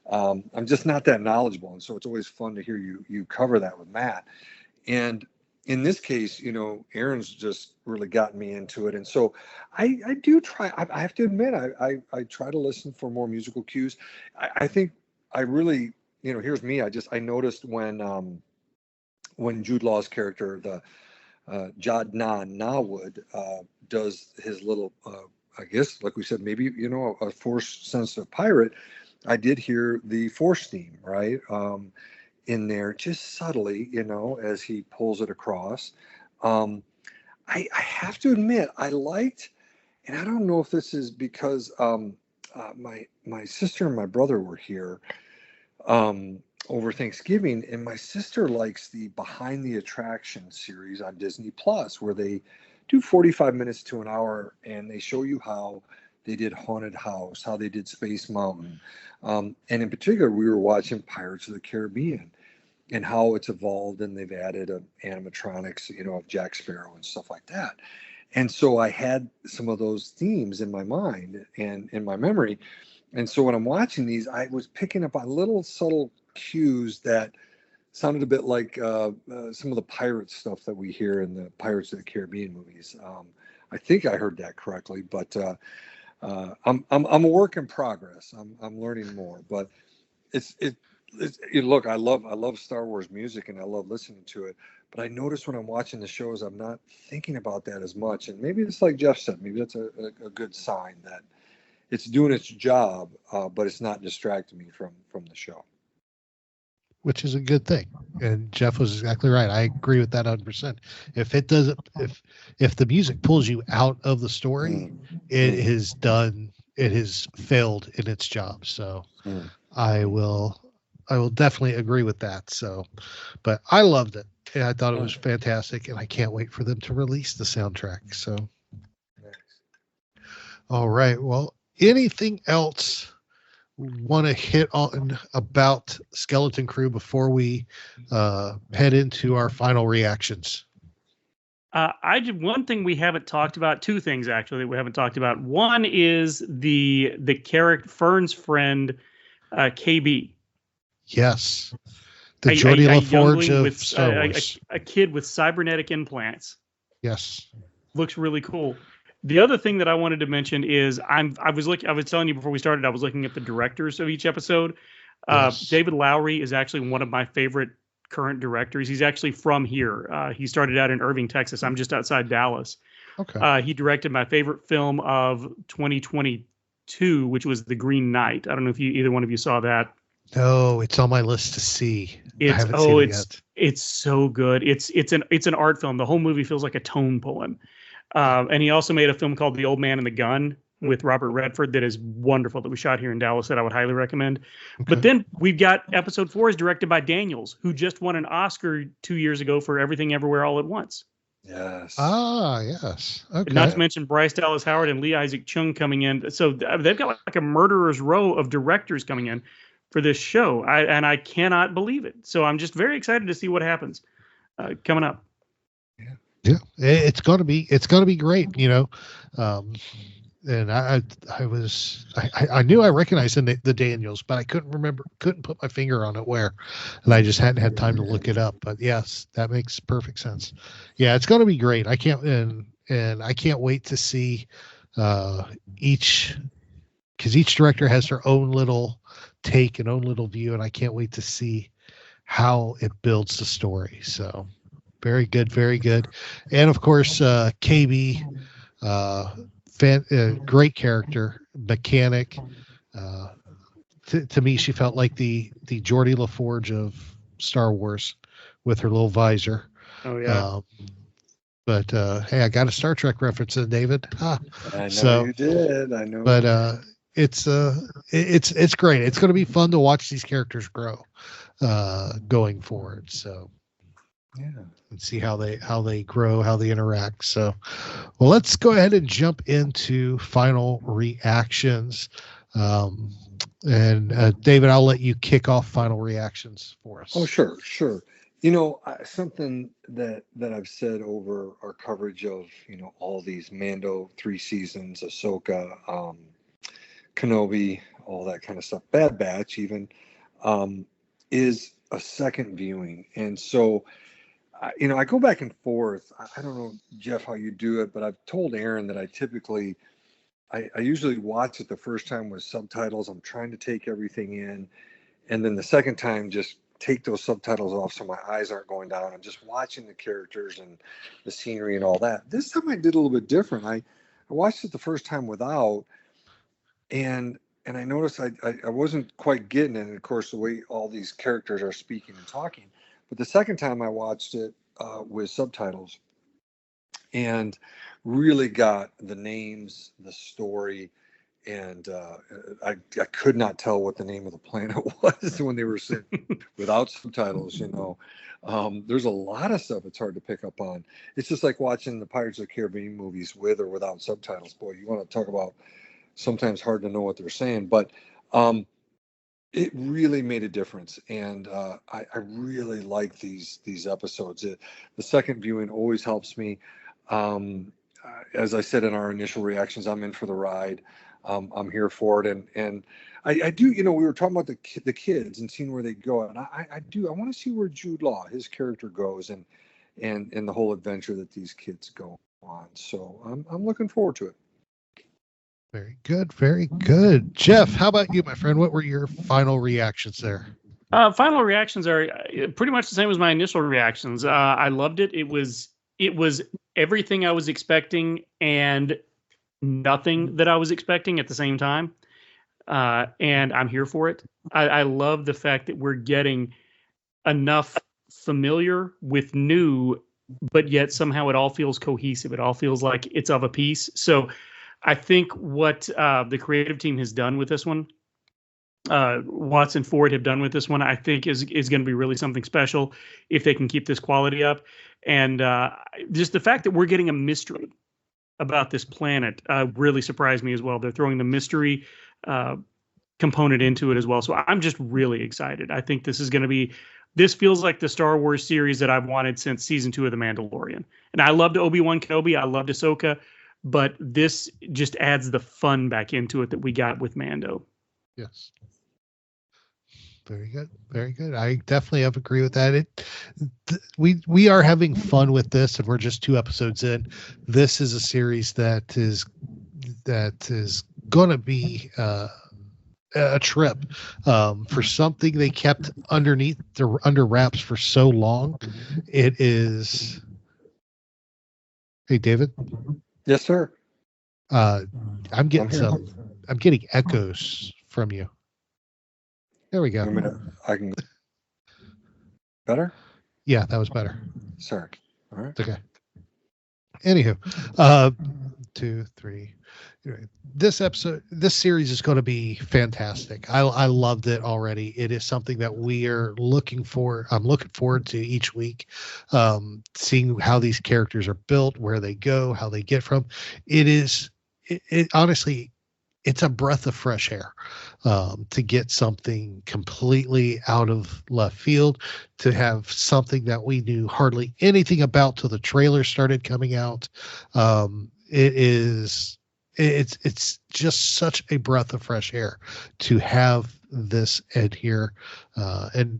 I'm just not that knowledgeable. And so it's always fun to hear you cover that with Matt. And in this case, Aaron's just really gotten me into it. And so I do try, I have to admit, I try to listen for more musical cues. I think I really, here's me. I noticed when Jude Law's character, the Jad Nawood, does his little, I guess, like we said, maybe, a force-sensitive pirate, I did hear the Force theme, right, in there, just subtly, as he pulls it across. I have to admit, I liked, and I don't know if this is because my sister and my brother were here over Thanksgiving, and my sister likes the Behind the Attraction series on Disney Plus, where they do 45 minutes to an hour, and they show you how they did Haunted House, how they did Space Mountain. And in particular, we were watching Pirates of the Caribbean and how it's evolved, and they've added animatronics, of Jack Sparrow and stuff like that. And so I had some of those themes in my mind and in my memory. And so when I'm watching these, I was picking up on little subtle cues that sounded a bit like some of the pirate stuff that we hear in the Pirates of the Caribbean movies. I think I heard that correctly, but I'm a work in progress. I'm learning more, but look, I love Star Wars music and I love listening to it, but I notice when I'm watching the shows, I'm not thinking about that as much. And maybe it's like Jeff said, maybe that's a good sign that it's doing its job, but it's not distracting me from the show. Which is a good thing. And Jeff was exactly right. I agree with that 100%. If it doesn't, if the music pulls you out of the story, it has failed in its job. So I will definitely agree with that. So, but I loved it. And I thought it was fantastic, and I can't wait for them to release the soundtrack. So, all right. Well, anything else want to hit on about Skeleton Crew before we head into our final reactions? I did one thing we haven't talked about. Two things actually that we haven't talked about. One is the character Fern's friend, KB. Yes, the Geordie LaForge of with, Star Wars. A kid with cybernetic implants. Yes, looks really cool. The other thing that I wanted to mention is I was telling you before we started, I was looking at the directors of each episode. Yes. David Lowery is actually one of my favorite current directors. He's actually from here. He started out in Irving, Texas. I'm just outside Dallas. Okay. He directed my favorite film of 2022, which was The Green Knight. I don't know if either one of you saw that. No, it's on my list to see. It's so good. It's an art film. The whole movie feels like a tone poem. And he also made a film called The Old Man and the Gun with Robert Redford that is wonderful, that we shot here in Dallas, that I would highly recommend. Okay. But then we've got episode 4 is directed by Daniels, who just won an Oscar 2 years ago for Everything Everywhere All at Once. Yes. Ah, yes. Okay. Not to mention Bryce Dallas Howard and Lee Isaac Chung coming in. So they've got like a murderer's row of directors coming in for this show. I cannot believe it. So I'm just very excited to see what happens coming up. Yeah, it's gonna be great, you know. And I knew I recognized the Daniels, but I couldn't put my finger on it where, and I just hadn't had time to look it up. But yes, that makes perfect sense. Yeah, it's gonna be great. I can't wait to see each, because each director has their own little take and own little view, and I can't wait to see how it builds the story. So very good, very good. And of course, KB, great character, mechanic. To me, she felt like the Geordie LaForge of Star Wars with her little visor. Oh yeah. But hey, I got a Star Trek reference in, David. I know you did. I know. But it's great. It's going to be fun to watch these characters grow going forward. So yeah, and see how they grow, how they interact. So, well, let's go ahead and jump into final reactions. And David, I'll let you kick off final reactions for us. Oh, sure. You know, something that I've said over our coverage of, you know, all these Mando 3 seasons, Ahsoka, Kenobi, all that kind of stuff, Bad Batch even, is a second viewing. And so, you know, I go back and forth. I don't know, Jeff, how you do it, but I've told Aaron that I usually watch it the first time with subtitles. I'm trying to take everything in. And then the second time, just take those subtitles off so my eyes aren't going down. I'm just watching the characters and the scenery and all that. This time I did a little bit different. I watched it the first time without, and I noticed I wasn't quite getting it. And of course, the way all these characters are speaking and talking. But the second time I watched it with subtitles and really got the names, the story, and I could not tell what the name of the planet was when they were sitting without subtitles. You know, there's a lot of stuff it's hard to pick up on. It's just like watching the Pirates of the Caribbean movies with or without subtitles. Boy, you want to talk about sometimes hard to know what they're saying, but it really made a difference, and I really like these episodes. The second viewing always helps me. As I said in our initial reactions, I'm in for the ride. I'm here for it, and I do. You know, we were talking about the kids and seeing where they go, and I want to see where Jude Law, his character, goes, and the whole adventure that these kids go on. So I'm looking forward to it. Very good, very good. Jeff, how about you, my friend? What were your final reactions there? Final reactions are pretty much the same as my initial reactions. I loved it. It was everything I was expecting and nothing that I was expecting at the same time. And I'm here for it. I love the fact that we're getting enough familiar with new, but yet somehow it all feels cohesive. It all feels like it's of a piece. So I think what the creative team has done with this one, Watson Ford have done with this one, I think is going to be really something special if they can keep this quality up. And just the fact that we're getting a mystery about this planet really surprised me as well. They're throwing the mystery component into it as well. So I'm just really excited. I think this feels like the Star Wars series that I've wanted since season 2 of The Mandalorian. And I loved Obi-Wan Kenobi. I loved Ahsoka. But this just adds the fun back into it that we got with Mando. Yes. Very good. Very good. I definitely have agree with that. We are having fun with this, and we're just 2 episodes in. This is a series that is going to be a trip for something they kept under wraps for so long. It is. Hey, David. Yes, sir. I'm getting echoes from you. There we go. I can. Better? Yeah, that was better. Sorry. All right. Okay. Anywho, 2, 3. This series is going to be fantastic. I loved it already. It is something that we are looking for. I'm looking forward to each week, seeing how these characters are built, where they go, how they get from. It honestly, it's a breath of fresh air to get something completely out of left field, to have something that we knew hardly anything about till the trailer started coming out. It's just such a breath of fresh air to have this and here and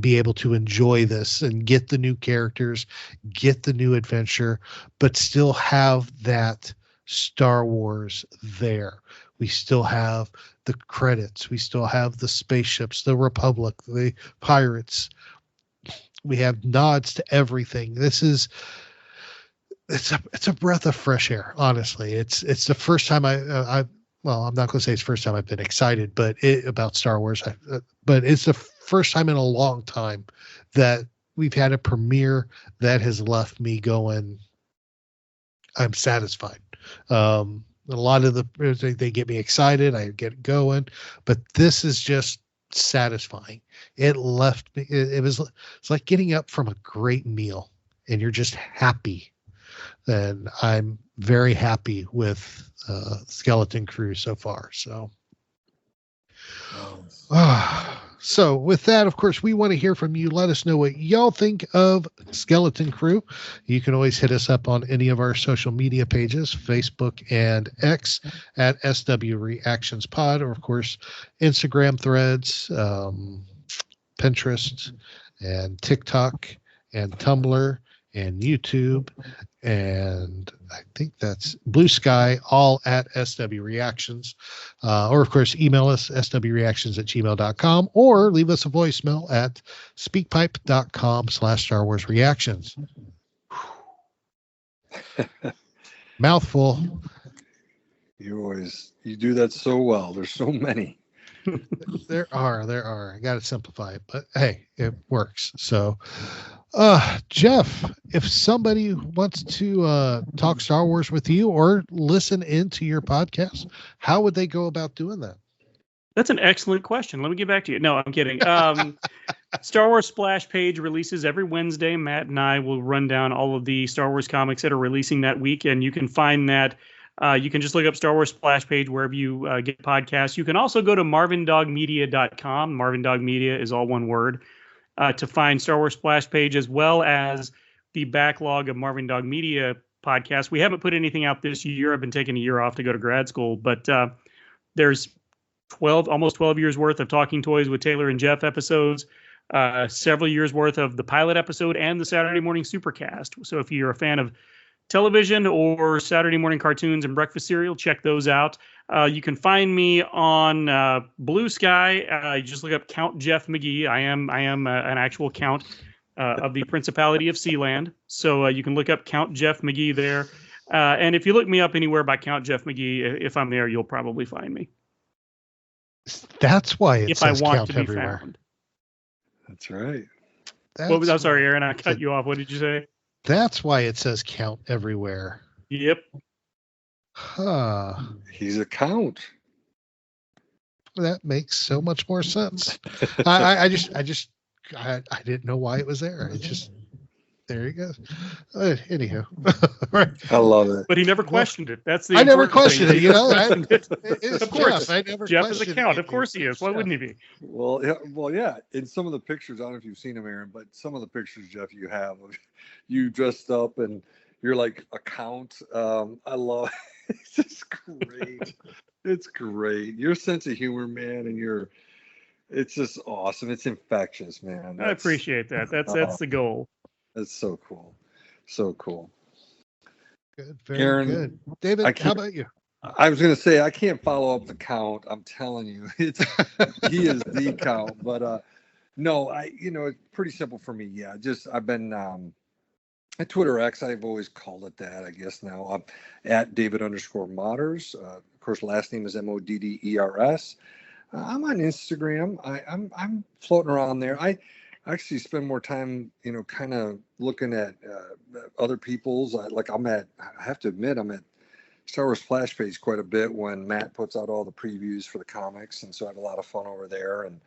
be able to enjoy this and get the new characters, get the new adventure, but still have that Star Wars there. We still have the credits. We still have the spaceships, the Republic, the pirates. We have nods to everything. It's a breath of fresh air. Honestly, it's the first time well, I'm not going to say it's the first time I've been excited, but about Star Wars. But it's the first time in a long time that we've had a premiere that has left me going, I'm satisfied. A lot of they get me excited. I get going, but this is just satisfying. It left me. It's like getting up from a great meal and you're just happy. And I'm very happy with Skeleton Crew so far. So, so with that, of course, we want to hear from you. Let us know what y'all think of Skeleton Crew. You can always hit us up on any of our social media pages, Facebook and X at SW Reactions Pod, or of course, Instagram Threads, Pinterest, and TikTok, and Tumblr, and YouTube, and I think that's Blue Sky, all at SW Reactions. Or, of course, email us, swreactions@gmail.com, or leave us a voicemail at speakpipe.com/Star Wars Reactions. Mouthful. You do that so well. There's so many. There are. I got to simplify it, but hey, it works. So, Jeff, if somebody wants to talk Star Wars with you or listen into your podcast, how would they go about doing that? That's an excellent question. Let me get back to you. No, I'm kidding. Star Wars Splash Page releases every Wednesday. Matt and I will run down all of the Star Wars comics that are releasing that week, and you can find that. You can just look up Star Wars Splash Page wherever you get podcasts. You can also go to MarvinDogMedia.com. MarvinDog Media is all one word. To find Star Wars Splash Page, as well as the backlog of MarvinDog Media podcasts. We haven't put anything out this year. I've been taking a year off to go to grad school, but there's almost 12 years worth of Talking Toys with Taylor and Jeff episodes, several years worth of the pilot episode and the Saturday morning supercast. So if you're a fan of television or Saturday morning cartoons and breakfast cereal, check those out. You can find me on Blue Sky. You just look up Count Jeff McGee. I am an actual count of the Principality of Sealand. So you can look up Count Jeff McGee there. And if you look me up anywhere by Count Jeff McGee, if I'm there, you'll probably find me. That's why it says I want Count to be everywhere. Found. That's right. I'm sorry, Aaron. I cut you off. What did you say? That's why it says Count everywhere. Yep. Huh. He's a count. That makes so much more sense. I didn't know why it was there. It just, there you go. Anyhow, right. I love it. But he never questioned it. That's the. I never questioned it. You know, of course, Jeff. I never Jeff is a questioned count. it. Of course he is. Why wouldn't he be? Well, yeah. In some of the pictures, I don't know if you've seen them, Aaron, but some of the pictures, Jeff, you have of you dressed up and you're like a count. I love. It's just great. It's great. Your sense of humor, man, and it's just awesome. It's infectious, man. I appreciate that. That's the goal. That's so cool. So cool. Good, very Aaron, good. David, how about you? I was going to say, I can't follow up the count. I'm telling you, he is the count, but, no, it's pretty simple for me. Yeah. I've been, at Twitter X, I've always called it that, I guess now. I'm at David_Modders. Of course, last name is Modders. I'm on Instagram. I'm floating around there. actually spend more time, kind of looking at other people's. I have to admit, I'm at Star Wars Flash Page quite a bit when Matt puts out all the previews for the comics, and so I have a lot of fun over there. And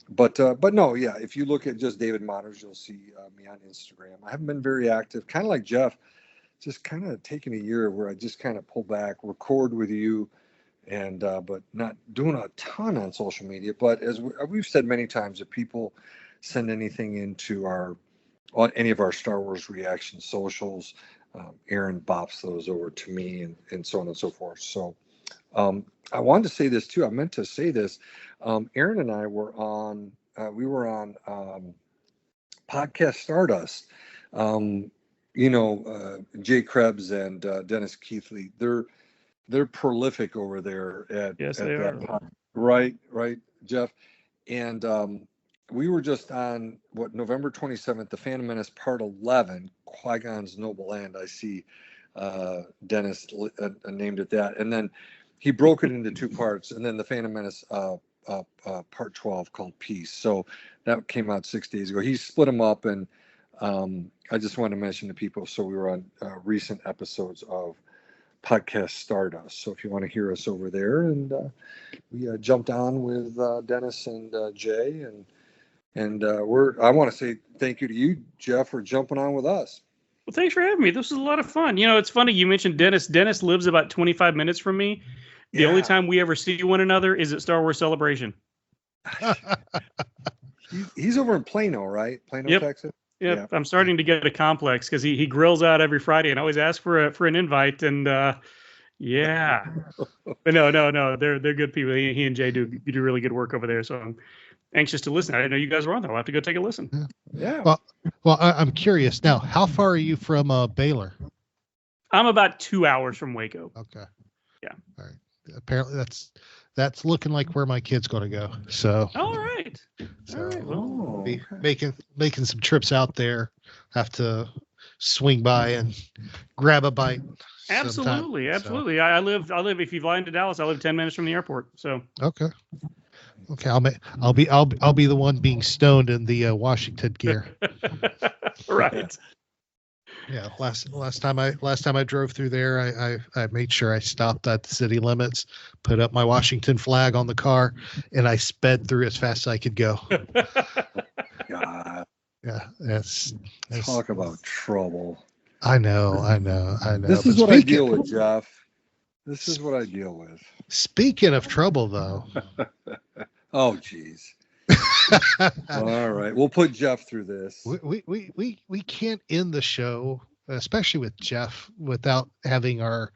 but no, yeah, if you look at just David Motters, you'll see me on Instagram. I haven't been very active, kind of like Jeff, just kind of taking a year where I just kind of pull back, record with you, and but not doing a ton on social media. But as we've said many times, if people send anything into on any of our Star Wars reaction socials, Aaron bops those over to me, and so on and so forth. So I wanted to say this too. I meant to say this. Aaron and I were on Podcast Stardust. Jay Krebs and Dennis Keithley. They're prolific over there at they are. Right, Jeff. And we were just on November 27th, The Phantom Menace Part 11, Qui-Gon's Noble Land. I see Dennis named it that, and then he broke it into two parts, and then The Phantom Menace Part 12 called Peace. So that came out 6 days ago. He split them up, and I just wanted to mention to people. So we were on recent episodes of Podcast Stardust. So if you want to hear us over there, and we jumped on with Dennis and Jay, and I want to say thank you to you, Jeff, for jumping on with us. Well, thanks for having me. This was a lot of fun. It's funny you mentioned Dennis. Dennis lives about 25 minutes from me. The only time we ever see one another is at Star Wars Celebration. He's over in Plano, right? Plano, Texas. Yep. Yeah. I'm starting to get a complex because he grills out every Friday and I always ask for an invite. And yeah, but no, they're good people. He and Jay do really good work over there. So I'm anxious to listen. I didn't know you guys were on there. I'll have to go take a listen. Yeah. Well, I'm curious now. How far are you from Baylor? I'm about 2 hours from Waco. Okay. Yeah. All right. Apparently that's looking like where my kid's going to go. So. All right. So All right. Well, be making some trips out there. Have to swing by and grab a bite. Absolutely. sometime. Absolutely. I live. If you fly into Dallas, I live 10 minutes from the airport. So. Okay. I'll be the one being stoned in the Washington gear. Right. Yeah. Last time I drove through there, I made sure I stopped at the city limits, put up my Washington flag on the car, and I sped through as fast as I could go. God. Yeah. That's Talk about trouble. I know. This is what I deal with, Jeff. This is what I deal with. Speaking of trouble, though. Oh, geez. All right, we'll put Jeff through this. We can't end the show, especially with Jeff, without having our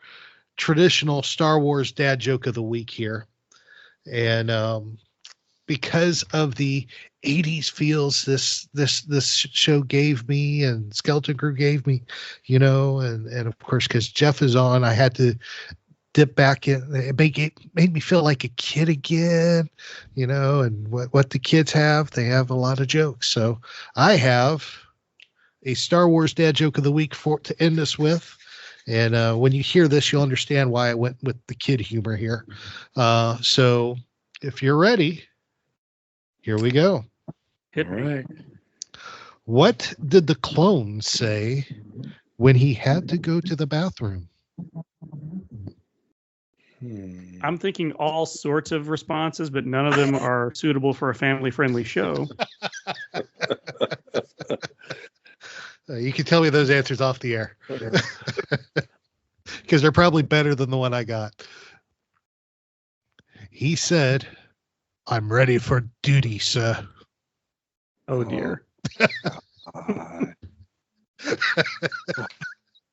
traditional Star Wars dad joke of the week here. And because of the 80s feels this show gave me, and Skeleton Crew gave me, and of course because Jeff is on, I had to dip back in. It made me feel like a kid again, and what the kids have, they have a lot of jokes. So I have a Star Wars dad joke of the week to end us with. And when you hear this, you'll understand why I went with the kid humor here. So if you're ready, here we go. Hit me. Right. What did the clone say when he had to go to the bathroom? I'm thinking all sorts of responses, but none of them are suitable for a family-friendly show. You can tell me those answers off the air. Because they're probably better than the one I got. He said, "I'm ready for duty, sir." Oh, dear.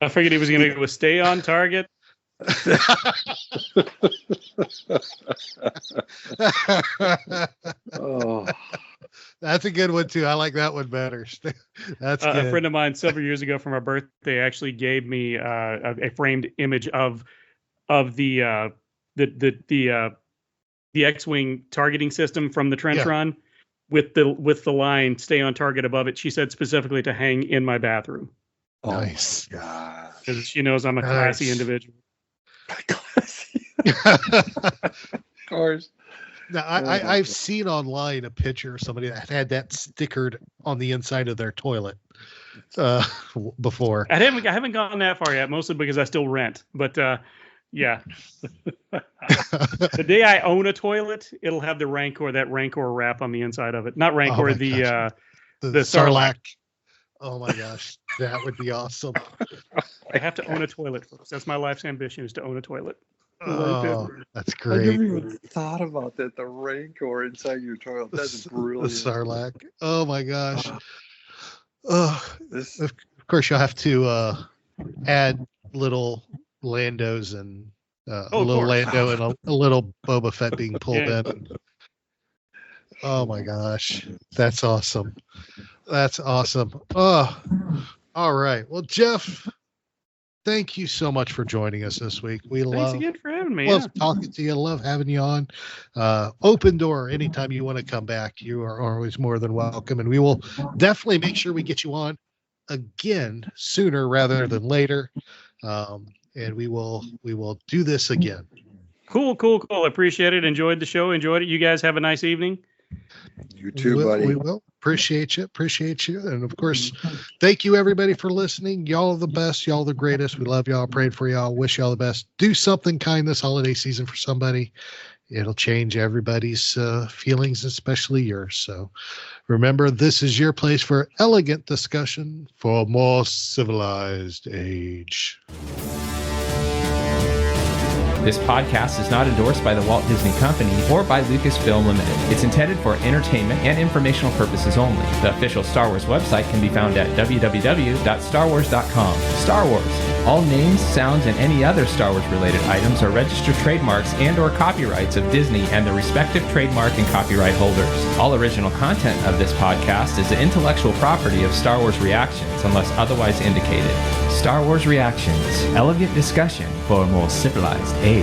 I figured he was going to go stay on target. Oh, that's a good one too. I like that one better. That's good. A friend of mine several years ago for my birthday actually gave me a framed image of the X-wing targeting system from the trench run with the line "stay on target" above it. She said specifically to hang in my bathroom. Nice. God. Because she knows I'm a classy individual. Of course. Now, I've seen online a picture of somebody that had that stickered on the inside of their toilet before. I haven't gone that far yet, mostly because I still rent. But yeah, the day I own a toilet, it'll have the that Rancor wrap on the inside of it. Not Rancor, the Sarlacc. Oh my gosh, that would be awesome. I have to own a toilet, folks. That's my life's ambition, is to own a toilet. Oh, that's I great. never even thought about that. The Rancor inside your toilet. That's brilliant. The Sarlacc. Oh my gosh. This, Of course, you'll have to add little Landos and a little course. Lando and a little Boba Fett being pulled Yeah. in. Oh my gosh, that's awesome. That's awesome. Oh, all right. Well, Jeff, thank you so much for joining us this week. We Thanks love again for having me. love talking to you. Love having you on. Open door anytime you want to come back. You are always more than welcome, and we will definitely make sure we get you on again sooner rather than later. And we will do this again. Cool. I appreciate it. Enjoyed the show. Enjoyed it. You guys have a nice evening. you too, buddy. We will. Appreciate you. And of course, thank you everybody for listening. Y'all are the best. Y'all are the greatest. We love y'all. Prayed for y'all. Wish y'all the best. Do something kind this holiday season for somebody. It'll change everybody's feelings, especially yours. So remember, this is your place for elegant discussion for a more civilized age. This podcast is not endorsed by the Walt Disney Company or by Lucasfilm Limited. It's intended for entertainment and informational purposes only. The official Star Wars website can be found at www.starwars.com. Star Wars. All names, sounds, and any other Star Wars related items are registered trademarks and or copyrights of Disney and the respective trademark and copyright holders. All original content of this podcast is the intellectual property of Star Wars Reactions unless otherwise indicated. Star Wars Reactions. Elegant discussion for a more civilized age.